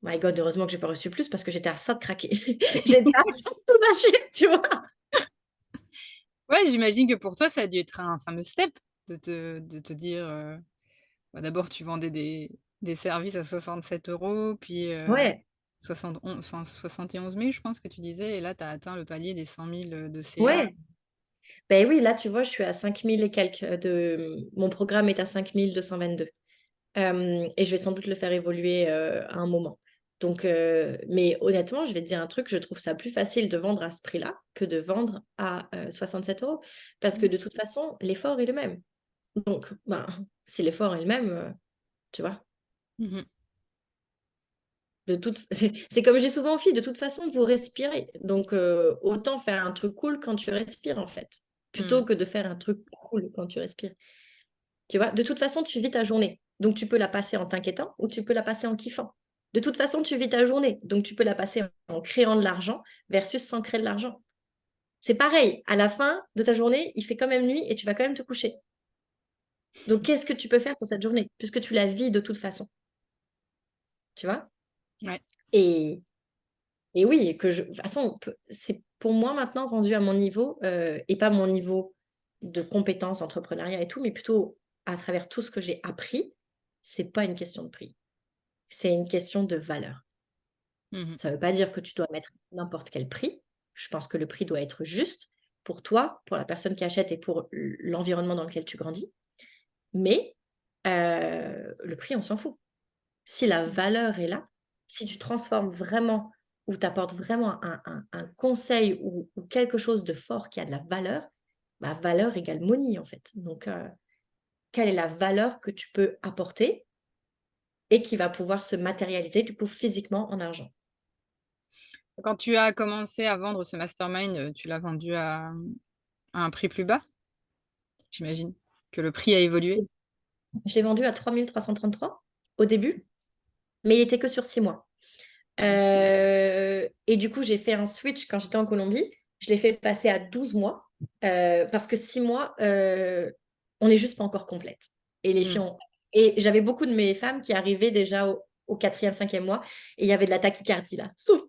my God, heureusement que j'ai pas reçu plus parce que j'étais à ça de craquer». J'étais à ça de tout lâcher, tu vois? Ouais, j'imagine que pour toi, ça a dû être un fameux step de te dire, bah, d'abord tu vendais des services à 67 €, puis, Ouais, 71 000 je pense que tu disais et là tu as atteint le palier des 100 000 de CA. ouais. Ben oui, là, tu vois, je suis à 5 000 et quelques, mon programme est à 5 222. Et je vais sans doute le faire évoluer, à un moment. Donc mais honnêtement, je vais te dire un truc, je trouve ça plus facile de vendre à ce prix-là que de vendre à, 67 €. Parce que Mmh. de toute façon, l'effort est le même. Donc ben, si l'effort est le même, tu vois? Mmh mh. C'est comme je dis souvent aux filles, de toute façon, vous respirez. Donc autant faire un truc cool quand tu respires, en fait, Mmh. plutôt que de faire un truc pas cool quand tu respires. Tu vois? De toute façon, tu vis ta journée, donc tu peux la passer en t'inquiétant ou tu peux la passer en kiffant. De toute façon, tu vis ta journée, donc tu peux la passer en créant de l'argent versus sans créer de l'argent. C'est pareil, à la fin de ta journée, il fait quand même nuit et tu vas quand même te coucher. Donc qu'est-ce que tu peux faire pour cette journée? Puisque tu la vis de toute façon, tu vois? Ouais. Et et oui, de toute façon, c'est pour moi maintenant rendu à mon niveau, et pas mon niveau de compétences, entrepreneuriat et tout, mais plutôt à travers tout ce que j'ai appris, c'est pas une question de prix. c'est une question de valeur. Mmh. Ça ne veut pas dire que tu dois mettre n'importe quel prix. Je pense que le prix doit être juste pour toi, pour la personne qui achète et pour l'environnement dans lequel tu grandis. Mais le prix, on s'en fout. Si la valeur est là, si tu transformes vraiment ou tu apportes vraiment un conseil ou quelque chose de fort qui a de la valeur, bah, valeur égale money en fait. Donc, quelle est la valeur que tu peux apporter et qui va pouvoir se matérialiser du coup physiquement en argent? Quand tu as commencé à vendre ce mastermind, tu l'as vendu à un prix plus bas? J'imagine que le prix a évolué? Je l'ai vendu à 3 333 au début, mais il était que sur 6 mois. Et du coup, j'ai fait un switch quand j'étais en Colombie. Je l'ai fait passer à 12 mois, parce que 6 mois, on n'est juste pas encore complète. Et les filles Mmh. ont et j'avais beaucoup de mes femmes qui arrivaient déjà au 4e, 5e mois et il y avait de la tachycardie là: «Sophie,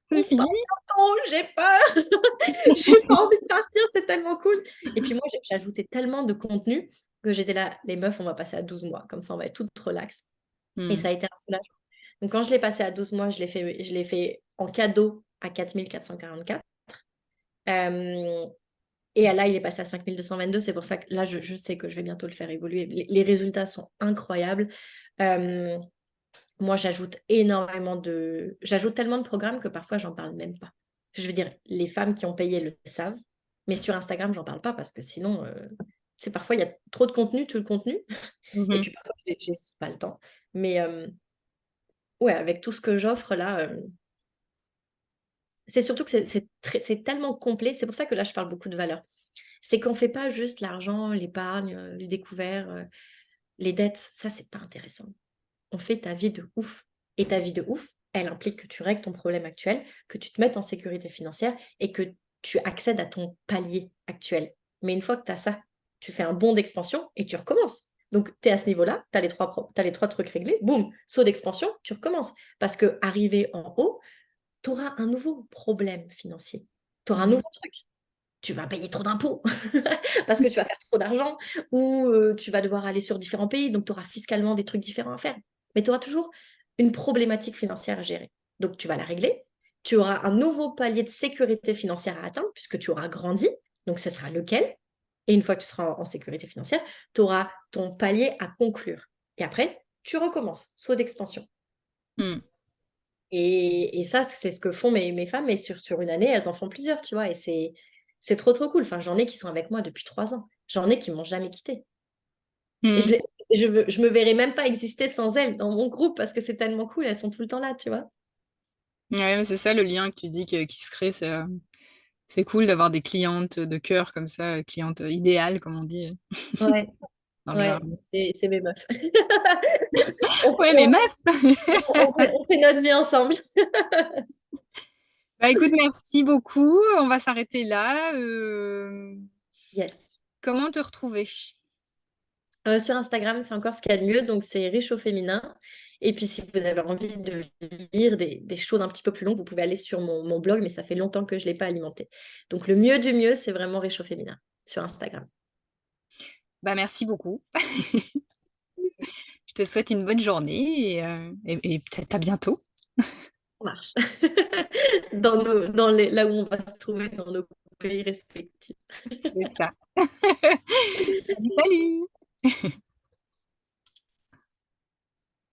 C'est on part fini? bientôt, j'ai peur, j'ai pas envie de partir, c'est tellement cool» et puis moi, j'ajoutais tellement de contenu que j'étais là: «Les meufs, on va passer à 12 mois, comme ça on va être toutes relax» et Mmh. ça a été un soulagement. Donc quand je l'ai passé à 12 mois, je l'ai fait en cadeau à 4 444. Hem et là, il est passé à 5 222. C'est pour ça que là, je sais que je vais bientôt le faire évoluer. Les résultats sont incroyables. Hem, moi, j'ajoute tellement de programmes que parfois, j'en parle même pas. Je veux dire, les femmes qui ont payé le savent, mais sur Instagram, j'en parle pas parce que sinon, c'est parfois, il y a trop de contenu, tout le contenu Mmh et mh. puis parfois, j'ai juste pas le temps. Mais ouais, avec tout ce que j'offre là, c'est surtout que c'est tellement complet. C'est pour ça que là, je parle beaucoup de valeur. C'est qu'on fait pas juste l'argent, l'épargne, les découverts, les dettes, ça, c'est pas intéressant. On fait ta vie de ouf et ta vie de ouf, elle implique que tu règles ton problème actuel, que tu te mettes en sécurité financière et que tu accèdes à ton palier actuel. Mais une fois que tu as ça, tu fais un bond d'expansion et tu recommences. Donc tu es à ce niveau-là, tu as les 3 trucs réglés, boum, saut d'expansion, tu recommences. Parce qu'arrivé en haut, tu auras un nouveau problème financier. Tu auras un Mmh mh. nouveau truc. Tu vas payer trop d'impôts parce que tu vas faire trop d'argent ou tu vas devoir aller sur différents pays, donc tu auras fiscalement des trucs différents à faire. Mais tu auras toujours une problématique financière à gérer. Donc tu vas la régler. Tu auras un nouveau palier de sécurité financière à atteindre puisque tu auras grandi. Donc ce sera lequel? Et une fois que tu seras en sécurité financière, tu auras ton palier à conclure. Et après, tu recommences, saut d'expansion. Mmh. Et ça, c'est ce que font mes femmes et sur une année, elles en font plusieurs, tu vois? Et c'est trop, trop cool. Enfin, j'en ai qui sont avec moi depuis 3 ans. J'en ai qui m'ont jamais quittée et Mmh. je me verrais même pas exister sans elles dans mon groupe parce que c'est tellement cool, elles sont tout le temps là, tu vois? Ouais, mais c'est ça le lien que tu dis que qui se crée, c'est cool d'avoir des clientes de cœur comme ça, clientes, idéales comme on dit, Ouais, dans le ouais, jargon. c'est mes meufs. On Ouais, fait mais on meuf! on fait notre vie ensemble. Bah, écoute, merci beaucoup, on va s'arrêter là, Yes. comment te retrouver? Sur Instagram, c'est encore ce qu'il y a de mieux, donc c'est Riche au féminin et puis si vous avez envie de lire des choses un petit peu plus longues, vous pouvez aller sur mon blog, mais ça fait longtemps que je l'ai pas alimenté. Donc le mieux du mieux, c'est vraiment Riche au féminin sur Instagram. Bah, merci beaucoup. Je te souhaite une bonne journée et peut-être à bientôt. Ça marche. Dans les là où on va se trouver dans nos pays respectifs. C'est ça. Salut, salut!